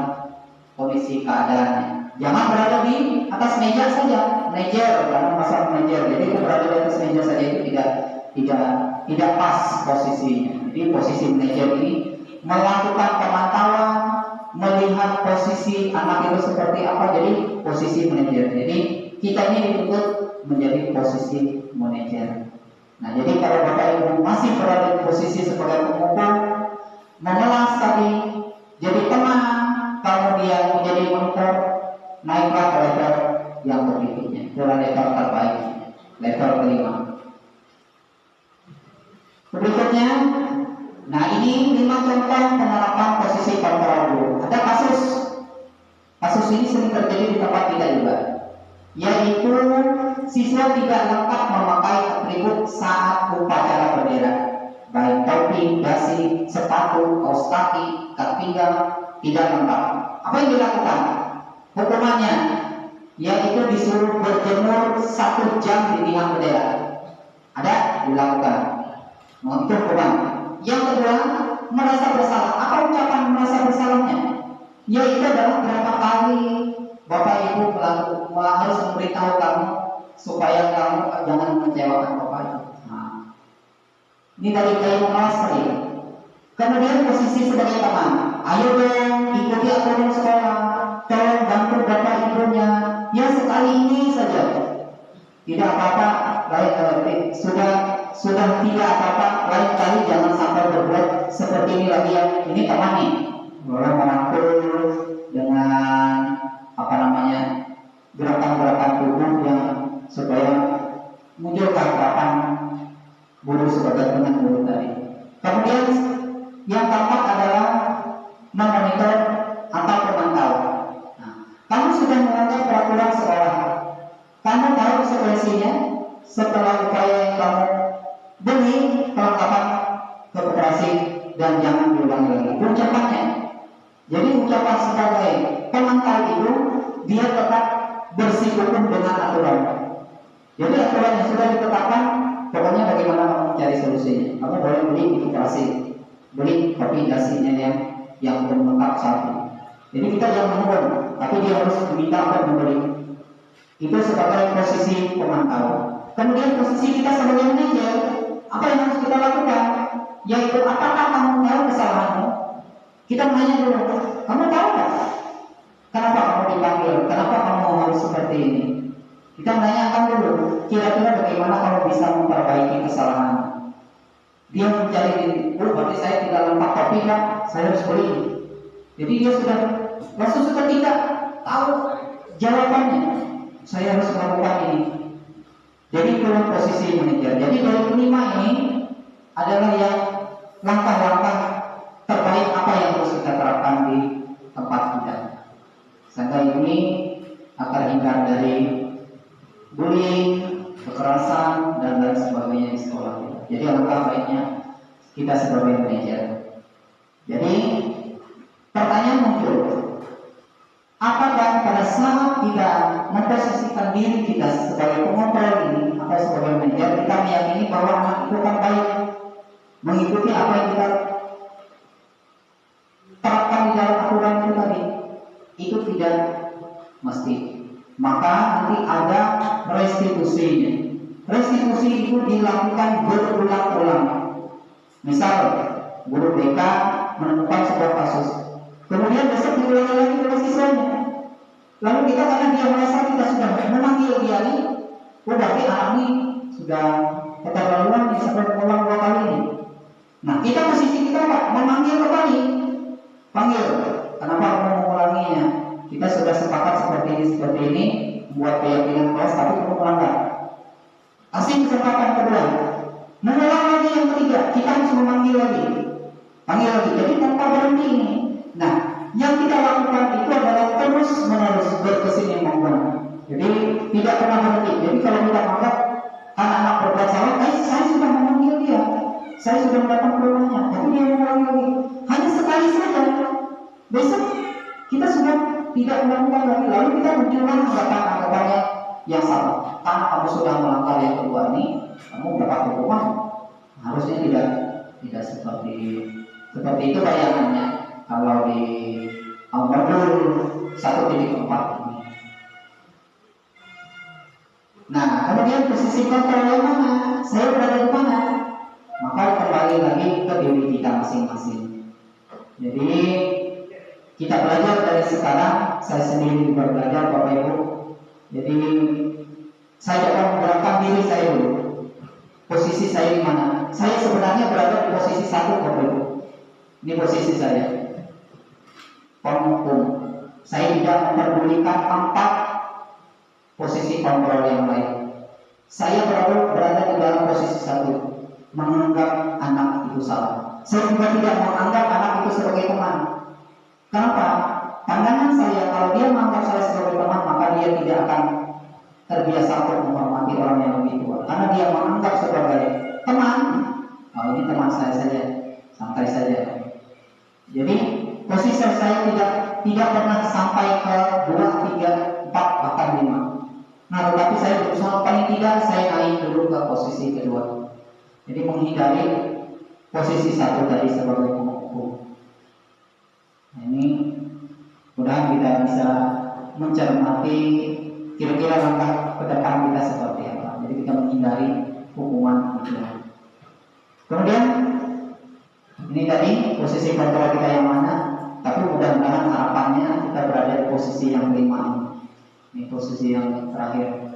kondisi keadaannya. Jangan berada di atas meja saja, manajer, karena masalah manajer. Jadi berada di atas meja saja itu tidak pas posisinya. Jadi posisi manajer ini melakukan pemantauan, melihat posisi anak itu seperti apa. Jadi posisi manajer. Jadi kita ini dituntut menjadi posisi manajer. Nah, jadi kalau Bapak Ibu masih berada di posisi sebagai pemukul, mengelas tadi, jadi teman, kemudian menjadi mentor, naiklah ke level yang berikutnya, ke level terbaik, level kelima. Berikutnya, nah ini 5 contoh penerapan posisi kontrol guru. Ada kasus ini sering terjadi di tempat kita juga, yaitu siswa tidak lengkap memakai atribut saat upacara bendera, baik topi, dasi, sepatu, kaos kaki, ikat pinggang, tidak lengkap. Apa yang dilakukan? Hukumannya yaitu disuruh berjemur 1 jam di tiang bendera. Ada dilakukan. Nah, itu hukuman. Yang kedua, merasa bersalah. Apa ucapan merasa bersalahnya? Yaitu adalah berapa kali Bapak Ibu harus memberitahu kamu supaya kamu jangan mengecewakan Bapak Ibu. Nah, ini dari kayu mengawas tadi. Kemudian posisi sebagai teman. Ayo dong ikuti aturan sekolah. Tolong bantu Bapak Ibunya. Ya sekali ini saja. Tidak apa-apa. Sudah tidak apa-apa. Lain kali jangan sampai berbuat seperti ini lagi ya. Ini teman nih. Orang merangkul dengan gerakan-gerakan tubuh yang supaya muncul keharapan guru sebagai teman guru tadi. Kemudian yang keempat adalah memonitor atau memantau. Nah, kamu sudah melanggar peraturan sekolah. Kamu tahu konsekuensinya setelah upaya yang kamu beri kelengkapan koperasi dan jangan diulangi lagi. Ucapannya. Jadi ucapan sebagai pemantau itu dia tetap bersikukuh dengan aturan. Jadi aturan yang sudah ditetapkan, pokoknya bagaimana kamu mencari solusinya. Kamu boleh beli koperasi, beli kopi dasinya yang belum lengkap satu. Jadi kita jangan memohon, tapi dia harus diminta untuk membeli. Itu sebagai posisi pemantau. Kemudian posisi kita sebagai manajer, apa yang harus kita lakukan? Yaitu apakah kamu tahu kesalahanmu? Kita menanya dulu, kamu tahu nggak? Kenapa kamu dipanggil? Kenapa kamu harus seperti ini? Kita menanyakan dulu, kira-kira bagaimana kamu bisa memperbaiki kesalahan? Dia mencari diri, berarti saya tidak lengkap kopi kan? Saya harus beli. Jadi dia sudah langsung seketika tahu jawabannya. Saya harus melakukan ini. Jadi itu posisi manajer. Jadi dari kelima ini adalah yang langkah-langkah terbaik apa yang harus kita terapkan di tempat kita. Sehingga ini akan hindar dari bullying, kekerasan dan lain sebagainya di sekolah kita. Jadi langkah baiknya kita sebagai manajer. Jadi pertanyaan muncul, apakah pada saat kita memposisikan diri kita sebagai pengontrol ini atau sebagai manajer, kita meyakini bahwa anak itu akan baik mengikuti apa yang kita terapkan di dalam aturan itu tadi? Itu tidak mesti. Maka nanti ada restitusinya. Restitusi itu dilakukan berulang-ulang. Misal guru BK menemukan sebuah kasus, kemudian besok diulangi lagi oleh siswanya. Lalu kita, karena dia merasa kita sudah memanggil dia ini, berarti anak ini sudah keterlaluan, bisa berulang 2 kali ini. Nah, kita posisi kita apa? Memanggil kembali. Panggil. Kenapa mau mengulanginya? Kita sudah sepakat seperti ini, buat keyakinan kelas, tapi kamu melanggar. Kasih kesempatan kedua, mengulang lagi yang ketiga, kita harus memanggil lagi, panggil lagi. Jadi tanpa berhenti ini. Nah, yang kita lakukan itu adalah terus menerus berkesinambungan. Jadi tidak pernah berhenti. Jadi kalau kita menganggap anak-anak berbuat salah, saya sudah memanggil dia, saya sudah datang ke rumahnya, tapi dia mengulang lagi. Hanya sekali saja. Besok kita sudah tidak melakukan lagi. Lalu kita munculkan anggapan-anggapannya yang sama. Karena kamu sudah melanggar yang kedua ini, kamu dapat hukuman. Harusnya tidak seperti itu bayangannya. Kalau di Al-Modul 1.4 ini. Nah, kemudian posisi kontrol yang mana? Saya berada di mana? Maka kembali lagi ke diri kita masing-masing. Jadi kita belajar dari sekarang. Saya sendiri juga belajar, Bapak Ibu. Jadi saya akan menggerakkan diri saya dulu. Posisi saya di mana? Saya sebenarnya berada di posisi 1, Bapak Ibu. Ini posisi saya. Penghukum. Saya tidak memperdulikan 4 posisi kontrol yang lain. Saya berada di dalam posisi 1, menganggap anak itu salah. Saya juga tidak menganggap anak itu sebagai teman. Kenapa? Pandangan saya, kalau dia menganggap saya sebagai teman, maka dia tidak akan terbiasa untuk menghormati orang yang lebih tua. Karena dia menganggap sebagai teman, oh ini teman saya saja, santai saja. Jadi posisi saya tidak pernah sampai ke 2, 3, 4, bahkan 5. Nah, tetapi saya berusaha paling tidak saya naik dulu ke posisi kedua. Jadi menghindari posisi 1 tadi sebagai penghukum. Nah, ini mudah kita bisa mencermati kira-kira langkah ke depan kita seperti apa. Jadi kita menghindari hukuman itu. Kemudian ini tadi posisi kontrol kita yang mana, tapi mudah-mudahan harapannya kita berada di posisi yang kelima ini. Ini posisi yang terakhir.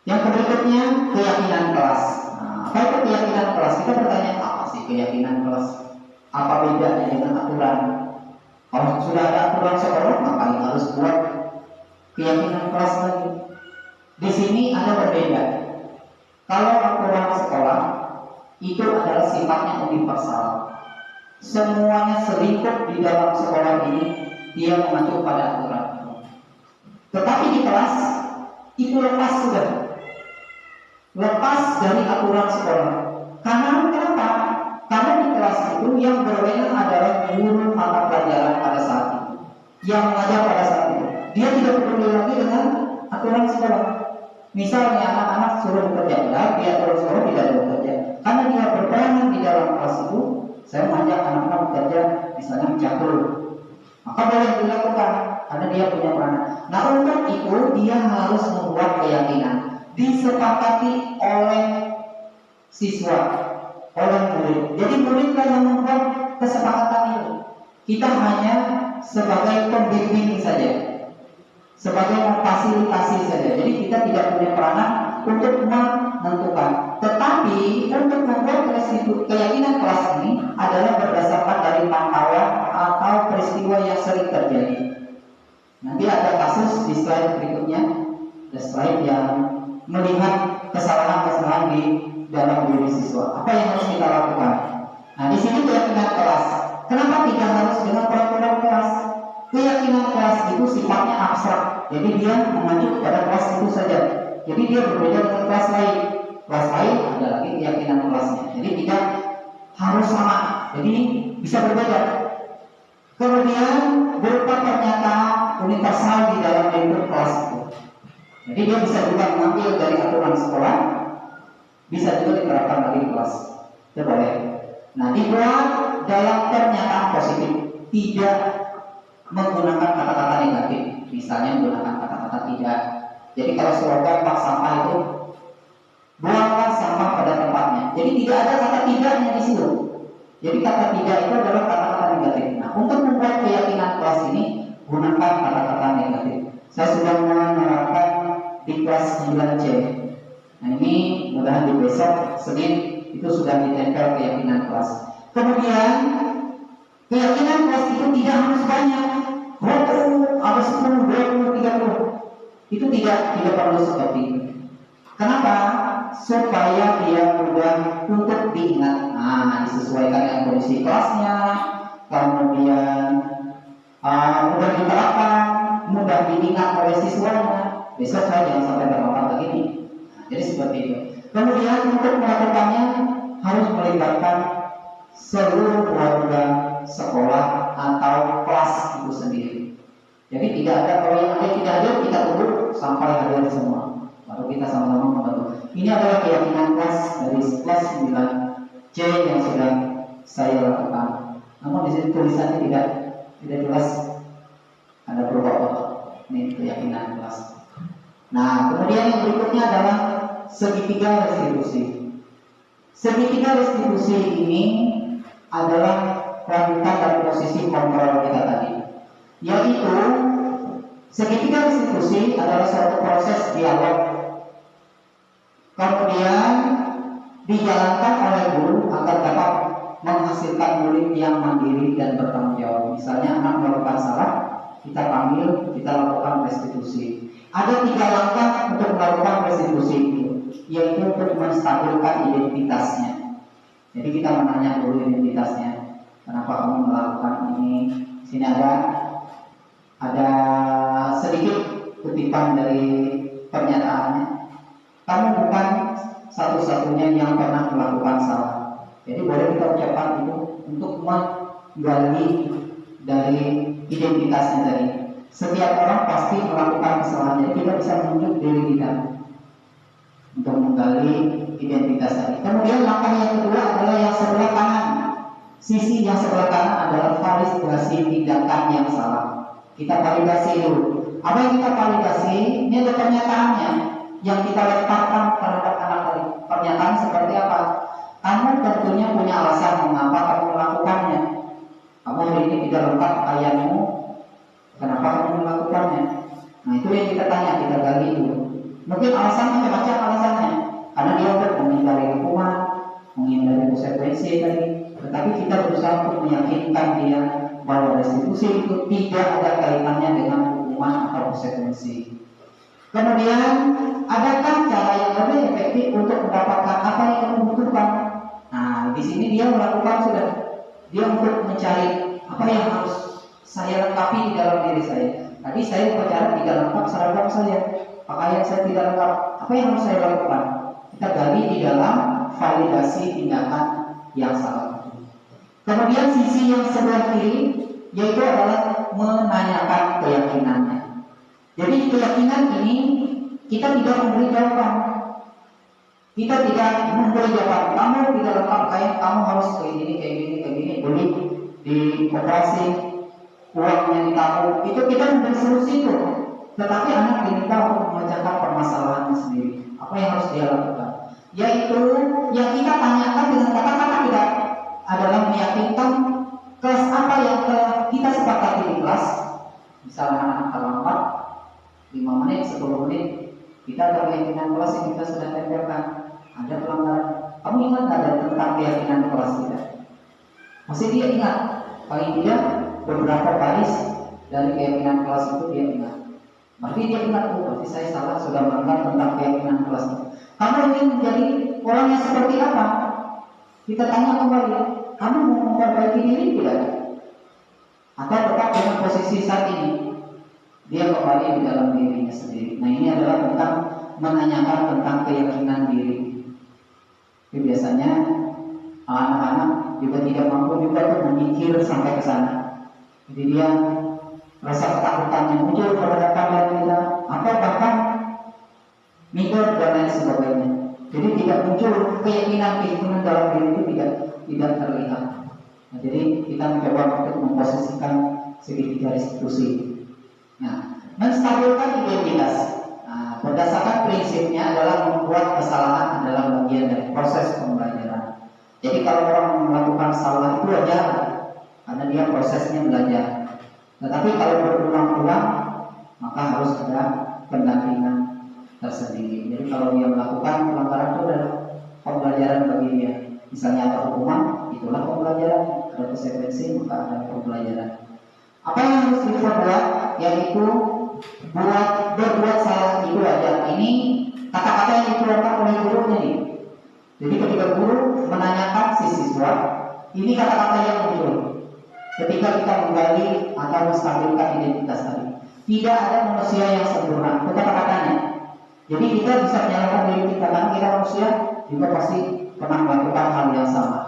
Yang berikutnya keyakinan kelas. Nah, apa itu keyakinan kelas? Kita bertanya, apa sih keyakinan kelas? Apa bedanya dengan aturan? Kalau sudah ada aturan sekolah, maka harus buat keyakinan kelas lagi. Di sini ada berbeda. Kalau aturan sekolah itu adalah sifatnya universal. Semuanya selingkup di dalam sekolah ini, dia mengacu pada aturan. Tetapi di kelas itu lepas sudah. Lepas dari aturan sekolah. Karena kenapa? Karena di kelas itu yang berwenang adalah guru mata pelajaran pada saat itu, yang mengajar pada saat itu. Dia tidak peduli lagi dengan aturan sekolah. Misalnya anak-anak suruh bekerja, dia terus suruh tidak bekerja. Karena dia berperanan di dalam kelas itu, saya mengajak anak-anak bekerja, misalnya mencampur. Maka boleh dilakukan, karena dia punya peranan. Nah, untuk itu dia harus membuat keyakinan, disepakati oleh siswa, oleh murid. Jadi muridlah yang membuat kesepakatan itu. Kita hanya sebagai pembimbing saja, sebagai memfasilitasi saja. Jadi kita tidak punya peranan untuk menentukan. Tetapi untuk membuat keyakinan kelas ini adalah berdasarkan dari pantauan atau peristiwa yang sering terjadi. Nanti ada kasus di slide berikutnya, ada slide yang melihat kesalahan-kesalahan di dalam diri siswa. Apa yang harus kita lakukan? Nah, di sini keyakinan kelas. Kenapa tidak harus dengan peraturan kelas? Keyakinan kelas itu sifatnya abstrak. Jadi dia mengacu kepada kelas itu saja. Jadi dia berbeda dengan kelas lain. Kelas lain ada lagi keyakinan kelasnya. Jadi tidak harus sama. Jadi bisa berbeda. Kemudian berupa pernyataan universal di dalam lingkup kelas itu. Jadi dia bisa juga mengambil dari aturan sekolah, bisa juga diterapkan lagi di kelas. Itu boleh. Nah, dibuat dalam pernyataan positif, tidak menggunakan kata-kata negatif. Misalnya menggunakan kata-kata tidak. Jadi kalau slogan Pak Sampah itu buangkan sampah pada tempatnya. Jadi tidak ada kata tidaknya di situ. Jadi kata tidak itu adalah kata-kata negatif. Nah, untuk membuat keyakinan kelas ini gunakan kata-kata negatif. Saya sudah menerapkan di kelas 9C. Nah, ini mudah-mudahan di besok Senin itu sudah ditempel keyakinan kelas. Kemudian keyakinan kelas itu tidak harus banyak. Ada 10, 20, 30. Itu tidak perlu seperti itu. Kenapa? Supaya dia mudah untuk diingat. Nah, disesuaikan dengan kondisi kelasnya, kemudian mudah diterapkan, mudah diingat oleh siswanya. Besok saya jangan sampai terlambat lagi nih. Nah, jadi seperti itu. Kemudian untuk melakukannya harus melibatkan seluruh warga sekolah atau kelas itu sendiri. Jadi tidak ada, kalau yang ada tidak hadir, kita tunggu sampai hadir semua, baru kita sama-sama membantu. Ini adalah keyakinan kelas dari kelas 9C yang sudah saya lakukan. Namun di sini tulisannya tidak jelas, ada beberapa ini keyakinan kelas. Nah, kemudian yang berikutnya adalah segitiga restitusi. Segitiga restitusi ini adalah lanjutan dari posisi kontrol kita tadi, yaitu segitiga restitusi adalah suatu proses dialog, kemudian dijalankan oleh guru agar dapat menghasilkan murid yang mandiri dan bertanggung jawab. Misalnya anak melakukan salah, kita panggil, kita lakukan restitusi. Ada 3 langkah untuk melakukan restitusi itu, yaitu untuk menstabilkan identitasnya. Jadi kita menanya dulu identitasnya, kenapa kamu melakukan ini. Sini ada sedikit kutipan dari pernyataannya. Kamu bukan satu-satunya yang pernah melakukan salah. Jadi boleh kita ucapkan itu untuk menggali dari identitasnya tadi. Setiap orang pasti melakukan kesalahan. Jadi kita bisa menunjuk diri kita untuk menggali identitas tadi. Kemudian langkah yang kedua adalah yang sebelah kanan. Sisi yang sebelah kanan adalah validasi tindakan yang salah. Kita validasi dulu. Apa yang kita validasi? Ini ada pernyataannya yang kita letakkan terhadap anak tadi. Pernyataan seperti apa? Kamu tentunya punya alasan mengapa kamu melakukannya. Kamu hari ini tidak lengkap pakaianmu, kenapa kamu melakukannya? Nah, itu yang kita tanya, kita gali dulu. Mungkin alasannya macam-macam alasannya. Karena dia untuk menghindari hukuman, menghindari konsekuensi tadi. Tetapi kita berusaha untuk meyakinkan dia bahwa restitusi itu tidak ada kaitannya dengan hukuman atau konsekuensi. Kemudian, adakah cara yang lebih efektif untuk mendapatkan apa yang kamu butuhkan? Nah, di sini dia melakukan sudah. Dia untuk mencari apa yang harus saya lengkapi di dalam diri saya. Tadi saya bicara tidak lengkap seragam saya, pakaian saya tidak lengkap. Apa yang harus saya lakukan? Kita gali di dalam validasi tindakan yang salah. Kemudian sisi yang sebelah kiri yaitu adalah menanyakan keyakinannya. Jadi keyakinan ini kita tidak memberi jawaban. Kita tidak memberi jawaban. Kamu tidak lengkap kayak kamu harus kayak gini, beli di koperasi, uangnya ditabung. Itu kita memberi solusi itu. Tetapi anak diminta untuk memecahkan permasalahannya sendiri. Apa yang harus dia lakukan? Yaitu yang kita tanyakan dengan kata-kata tidak adalah meyakinkan kelas apa yang kita sepakati di kelas. Misalnya anak terlambat 5 menit, 10 menit, kita ada keyakinan kelas yang kita sudah tempelkan. Ada pelanggaran. Kamu ingat ada tentang keyakinan kelas kita? Masih dia ingat? Paling tidak beberapa baris dari keyakinan kelas itu dia ingat. Berarti dia ingat, berarti saya salah sudah melanggar tentang keyakinan kelas. Kamu ingin menjadi orang yang seperti apa? Kita tanya kembali, kamu mau memperbaiki diri tidak? Atau tetap dengan posisi saat ini? Dia kembali di dalam dirinya sendiri. Nah, ini adalah tentang menanyakan tentang keyakinan diri. Jadi biasanya anak-anak juga tidak mampu juga tuh memikir sampai ke sana. Jadi dia rasa ketakutan yang muncul pada pandang kita, atau bahkan minder dan lain sebagainya. Jadi tidak muncul keyakinan dalam diri itu tidak terlihat. Nah, jadi kita mencoba untuk memposisikan segitiga restitusi. Nah, menstabilkan identitas. Nah, berdasarkan prinsipnya adalah membuat kesalahan adalah bagian dari proses pembelajaran. Jadi kalau orang melakukan salah itu wajar, karena dia prosesnya belajar. Tetapi kalau berulang-ulang, maka harus ada pendampingan tersendiri. Jadi kalau dia melakukan pelanggaran itu adalah pembelajaran bagi dia. Misalnya ada hukuman, itulah pembelajaran. Ada konsekuensi, maka ada pembelajaran. Apa yang harus diperbuat? Yaitu berbuat salah itu wajar. Ini kata-kata yang dikeluarkan oleh gurunya nih. Jadi ketika guru menanyakan si siswa, ini kata-kata yang muncul ketika kita menggali atau menstabilkan identitas tadi. Tidak ada manusia yang sempurna, itu kata-katanya. Jadi kita bisa menyalahkan diri kita, karena kita manusia juga pasti pernah melakukan hal yang sama.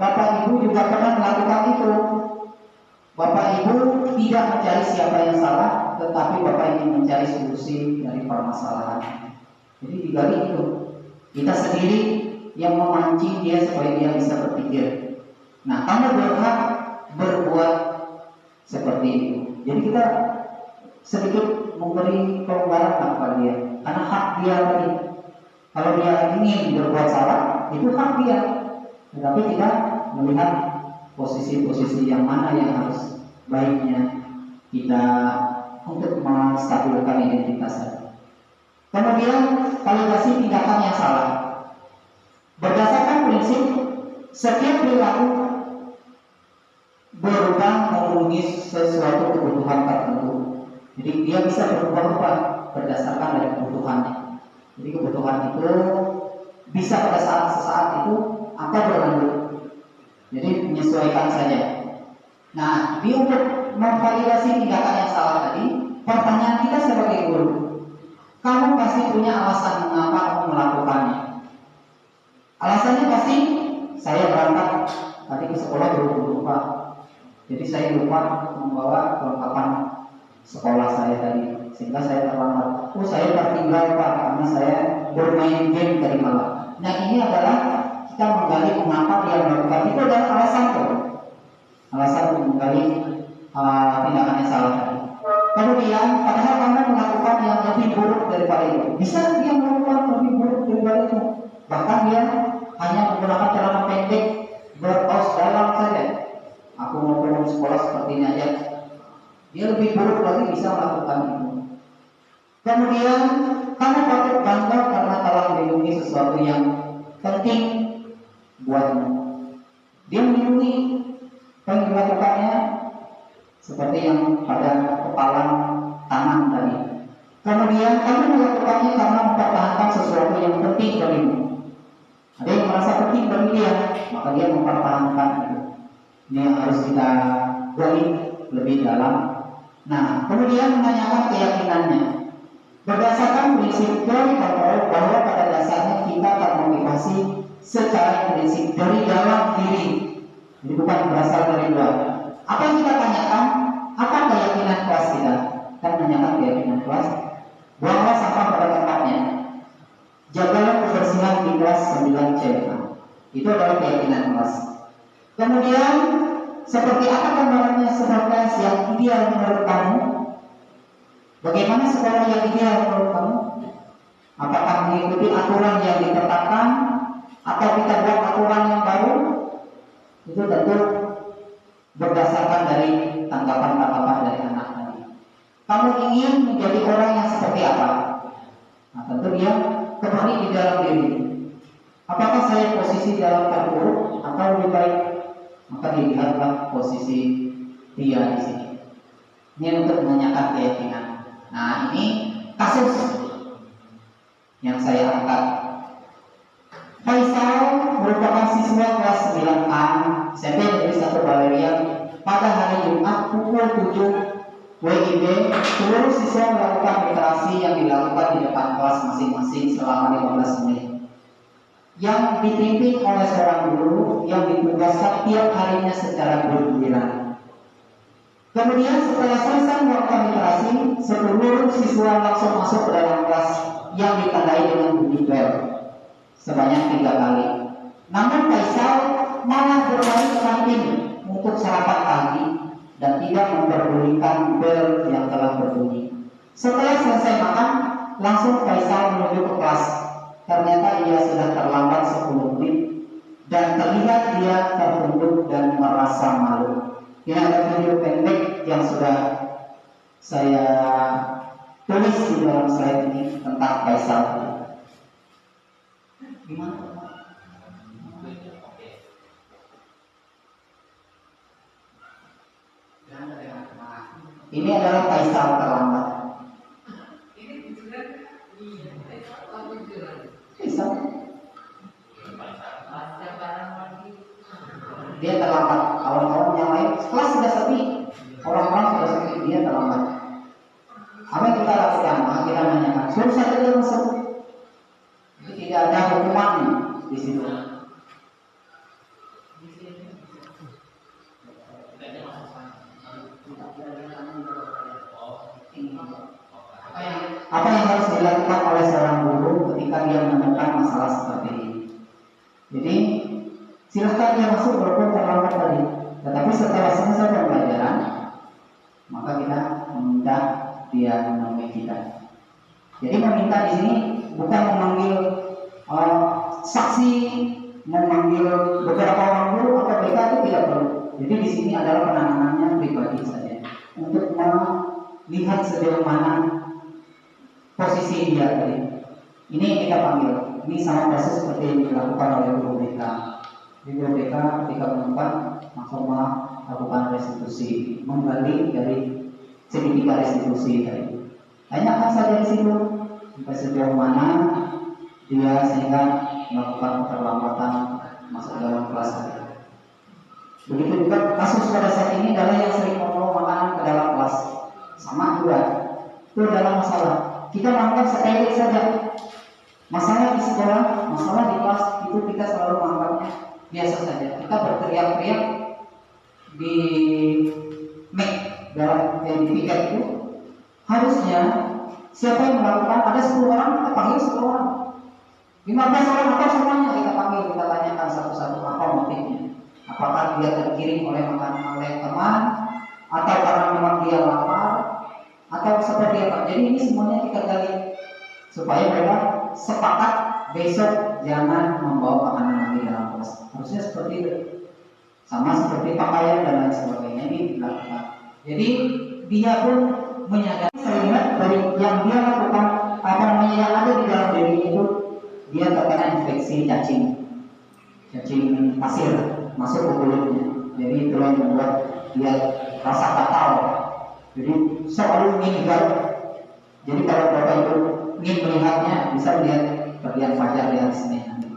Bapak Ibu juga pernah melakukan itu. Bapak Ibu tidak mencari siapa yang salah, tetapi Bapak ingin mencari solusi dari permasalahan. Jadi digali itu. Kita sendiri yang memancing dia supaya dia bisa berpikir. Nah, kamu berhak berbuat seperti itu. Jadi kita sedikit memberi kelonggaran kepada dia, karena hak dia tadi. Kalau dia ingin berbuat salah, itu hak dia. Tetapi kita melihat posisi-posisi yang mana yang harus baiknya kita untuk menstabilkan identitas. Kemudian validasi tindakan yang salah. Berdasarkan prinsip setiap perilaku berubah memenuhi sesuatu kebutuhan tertentu. Jadi dia bisa berubah-ubah berdasarkan dari kebutuhannya. Jadi kebutuhan itu bisa pada saat sesaat itu atau berlanjut. Jadi menyesuaikan saja. Nah, di untuk memvalidasi tindakan yang salah tadi, pertanyaan kita sebagai guru, kamu pasti punya alasan mengapa kamu melakukannya. Alasannya pasti saya berangkat tadi ke sekolah buru-buru Pak. Jadi saya lupa membawa kelengkapan sekolah saya tadi, sehingga saya terlambat. Saya tertinggal Pak karena saya bermain game tadi malam. Nah, ini adalah kita menggali mengapa dia melakukan itu adalah alasan tuh. Alasan untuk menggali tindakan yang salah tadi. Kemudian padahal kamu melakukan yang lebih buruk daripada itu. Bisa dia melakukan lebih buruk daripada itu. Bahkan dia hanya menggunakan celana pendek berkaos dalam saja. Aku mau pulang sekolah seperti ini aja. Dia lebih buruk lagi bisa melakukan itu. Kemudian kamu patut bangga karena telah melindungi sesuatu yang penting buatmu. Dia melindungi apa yang dilakukannya seperti yang pada kepalan tangan tadi. Kemudian kamu melakukannya karena mempertahankan sesuatu yang penting bagimu. Ada yang merasa penting bagi dia, maka dia mempertahankan itu. Ini yang harus kita gali lebih dalam. Nah, kemudian menanyakan keyakinannya. Berdasarkan prinsip teori kontrol bahwa pada dasarnya kita termotivasi secara prinsip dari dalam diri. Jadi bukan berasal dari luar. Apa yang kita tanyakan? Apa keyakinan kelas kita? Kita menanyakan keyakinan kelas. Buanglah sampah pada tempatnya. Jagalah kebersihan di kelas 9 CMA. Itu adalah keyakinan kelas. Kemudian seperti apa gambarannya sebuah kelas yang ideal menurut kamu? Bagaimana sekolah yang ideal menurut kamu? Apakah mengikuti aturan yang ditetapkan atau kita buat aturan yang baru? Itu tentu berdasarkan dari tanggapan-tanggapan dari anak tadi. Kamu ingin menjadi orang yang seperti apa? Nah, tentu dia kembali di dalam diri. Apakah saya posisi dalam terburuk atau lebih baik? Maka dilihatlah posisi dia di sini. Ini untuk menanyakan keyakinan. Nah, ini kasus yang saya angkat. Faisal merupakan siswa kelas 9A SMP Negeri 1 Balerian. Pada hari Jumat pukul 7 WIB, seluruh siswa melakukan literasi yang dilakukan di depan kelas masing-masing selama 15 menit. yang dipimpin oleh seorang guru yang ditugaskan tiap harinya secara bergiliran. Kemudian setelah selesai melakukan literasi, seluruh siswa langsung masuk ke dalam kelas yang ditandai dengan bunyi bel sebanyak 3 kali. Namun Faisal malah berlari ke kantin untuk sarapan pagi dan tidak memperdulikan bel yang telah berbunyi. Setelah selesai makan, langsung Faisal menuju ke kelas. Ternyata ia sudah terlambat 10 menit dan terlihat dia tertunduk dan merasa malu. Ini ada video pendek yang sudah saya tulis di dalam slide ini tentang Faisal. Gimana? Ini adalah Faisal terlambat. Faisal. Dia terlambat. Kawan-kawan yang lain kelas sudah sepi, orang-orang sudah sepi, dia terlambat. Apa yang kita lakukan? Maka kita menanyakan, suruh saja dia masuk. Tidak ada hukuman di situ. Apa yang harus dilakukan oleh seorang guru ketika dia menemukan masalah seperti ini? Jadi silahkan dia masuk walaupun terlambat tadi. Tetapi setelah selesai pembelajaran, maka kita meminta dia menemui kita. Jadi meminta di sini bukan memanggil saksi, memanggil beberapa orang guru atau BK, itu tidak perlu. Jadi di sini adalah penanganannya pribadi saja untuk melihat sejauh mana posisi dia tadi. Ini kita panggil. Ini sama persis seperti yang dilakukan oleh guru BK. Di guru BK ketika menemukan langsung melakukan restitusi, menggali dari sedikit restitusi tadi. Tanyakan saja di situ sampai sejauh mana dia sehingga melakukan keterlambatan masuk dalam kelas tadi. Begitu juga kasus pada saat ini adalah yang sering membawa makanan ke dalam kelas. Sama juga, itu adalah masalah. Kita menganggap sepele saja. Masalah di sekolah, masalah di kelas itu kita selalu menganggapnya biasa saja. Kita berteriak-teriak di mic dalam di piket itu, harusnya siapa yang melakukan, ada 10 orang kita panggil 10 orang, 15 orang atau semuanya kita panggil, kita tanyakan satu-satu apa motifnya. Apakah dia tergiring oleh makanan oleh teman, atau karena memang dia lapar, atau seperti apa. Jadi ini semuanya kita gali supaya mereka sepakat besok jangan membawa makanan lagi dalam kelas. Harusnya seperti itu. Sama seperti pakaian dan lain sebagainya ini dilakukan. Jadi dia pun menyadari, saya lihat dari yang dia lakukan, apa namanya yang ada di dalam diri itu, dia terkena infeksi cacing pasir masuk ke kulitnya. Jadi itu yang membuat dia rasa gatal. Jadi selalu ingin garuk. Jadi kalau bapak itu ingin melihatnya, bisa lihat bagian fajar di atas ini nanti.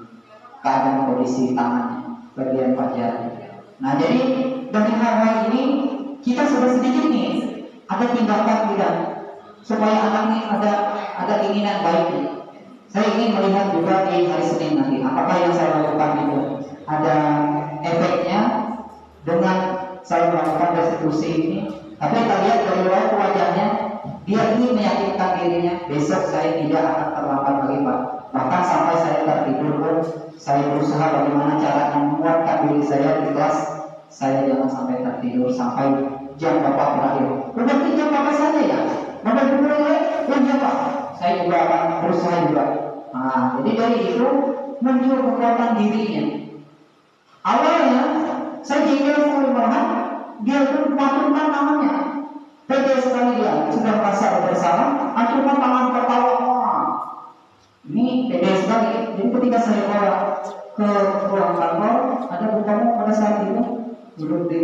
Keadaan kondisi tangannya, bagian fajar. Nah jadi dari hal-hal ini kita sudah sedikit nih ada tindakan kita supaya anak ini ada keinginan baik. Saya ingin melihat juga di hari Senin nanti apakah yang saya lakukan itu ada efeknya dengan saya melakukan restitusi ini. Tapi kita lihat dari wajahnya, dia ingin meyakinkan dirinya, besok saya tidak akan terlambat lagi Pak. Bahkan sampai saya tertidur pun, saya berusaha bagaimana caranya menguatkan diri saya di kelas. Saya jangan sampai tertidur sampai jam Bapak berakhir. Udah jam Bapak saja ya? Bapak dulu ya? Ya Pak. Saya juga akan berusaha juga. Nah, jadi dari itu muncul kekuatan dirinya. Awalnya saya jengkel sekali banget, dia pun mengacungkan tangannya. Pede sekali dia, sudah merasa bersalah, acungkan tangan tertawa. Ini pede sekali. Jadi ketika saya bawa ke ruang kantor, ada Bu Kamu pada saat itu duduk di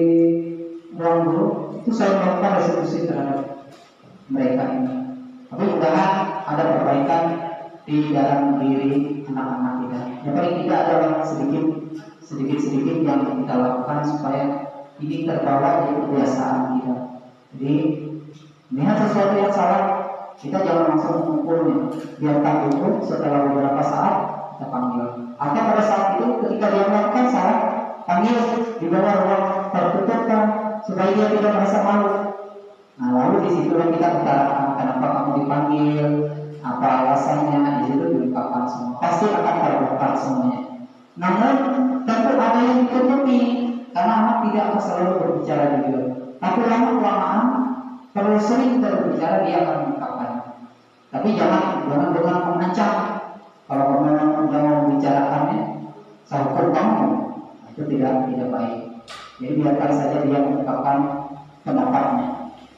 ruang guru, itu saya melakukan restitusi terhadap mereka ini. Tapi mudah-mudahan ada perbaikan di dalam diri anak-anak kita. Yang paling tidak adalah sedikit yang kita lakukan supaya ini terbawa di kebiasaan kita. Jadi melihat sesuatu yang salah, kita jangan langsung mengukurnya. Biarkan dulu, setelah beberapa saat kita panggil. Atau pada saat itu ketika dia melakukan salah, panggil di bawah ruang tertutup kan, supaya dia tidak merasa malu. Nah, lalu di situ kita utarakan kenapa kamu dipanggil, apa alasannya, di situ diungkapkan semua. Pasti akan terbongkar semuanya. Namun tentu ada yang ditutupi karena anak tidak akan selalu berbicara jujur. Tapi lama kelamaan terlalu sering berbicara dia akan mengungkapkan. Tapi jangan dengan mengancam. Kalau kamu jangan membicarakannya, saya hukum kamu. Itu tidak baik. Jadi biarkan saja dia mengungkapkan pendapatnya.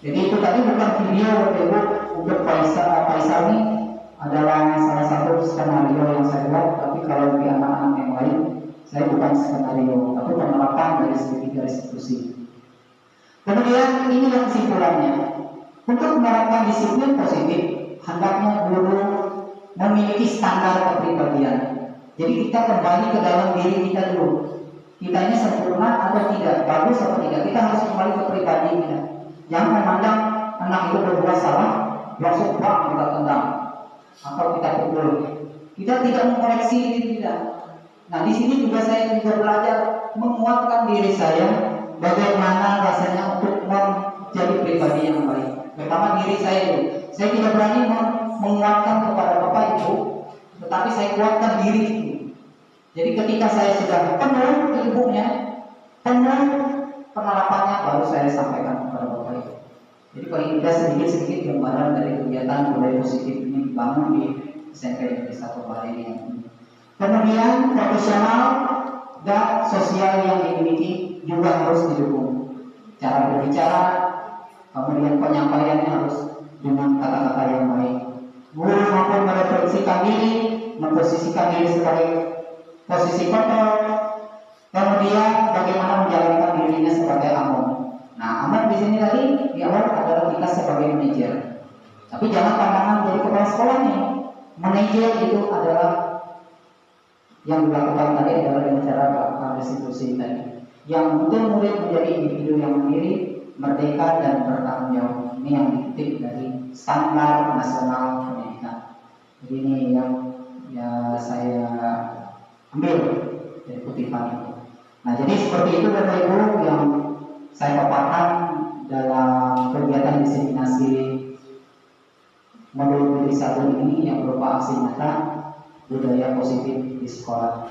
Jadi itu tadi bukan video Ibu untuk Faisal ini adalah salah satu skenario yang saya buat. Tapi kalau di anak-anak yang lain, saya bukan skenario, tapi penerapan dari segi restitusi. Kemudian ini yang kesimpulannya. Untuk menerapkan disiplin positif, hendaknya guru memiliki standar kepribadian. Jadi kita kembali ke dalam diri kita dulu. Kita ini sempurna atau tidak, bagus atau tidak. Kita harus kembali ke pribadi kita. Jangan memandang anak itu berbuat salah, langsung bang kita tendang atau kita pukul. Kita tidak mengoreksi diri kita. Nah, di sini juga saya juga belajar menguatkan diri saya bagaimana rasanya untuk menjadi pribadi yang baik. Pertama diri saya dulu. Saya tidak berani menguatkan kepada Bapak Ibu, tetapi saya kuatkan diri itu. Jadi ketika saya sudah penuh ilmunya, penuh penerapannya, baru saya sampaikan kepada Bapak Ibu. Jadi paling tidak sedikit-sedikit gambaran dari kegiatan budaya positif ini dibangun di SMP Negeri 1 Bali ini. Kemudian profesional dan sosial yang dimiliki juga harus didukung. Cara berbicara, kemudian penyampaiannya harus dengan kata-kata yang baik. Guru mampu merefleksikan diri, memposisikan diri sebagai posisi kontrol, kemudian bagaimana menjalankan dirinya sebagai amon. Nah, amon di sini tadi di awal adalah kita sebagai manajer. Tapi jangan pandangan jadi kepala sekolahnya. Manajer itu adalah yang dilakukan tadi adalah dengan cara melakukan restitusi tadi. Yang untuk murid menjadi individu yang mandiri, merdeka dan bertanggung jawab. Ini yang dikutip dari Standar Nasional Pendidikan. Jadi ini yang saya ambil dari kutipan itu. Nah, jadi seperti itu Bapak Ibu yang saya paparkan dalam kegiatan diseminasi modul PD 1 ini yang berupa aksi nyata budaya positif di sekolah.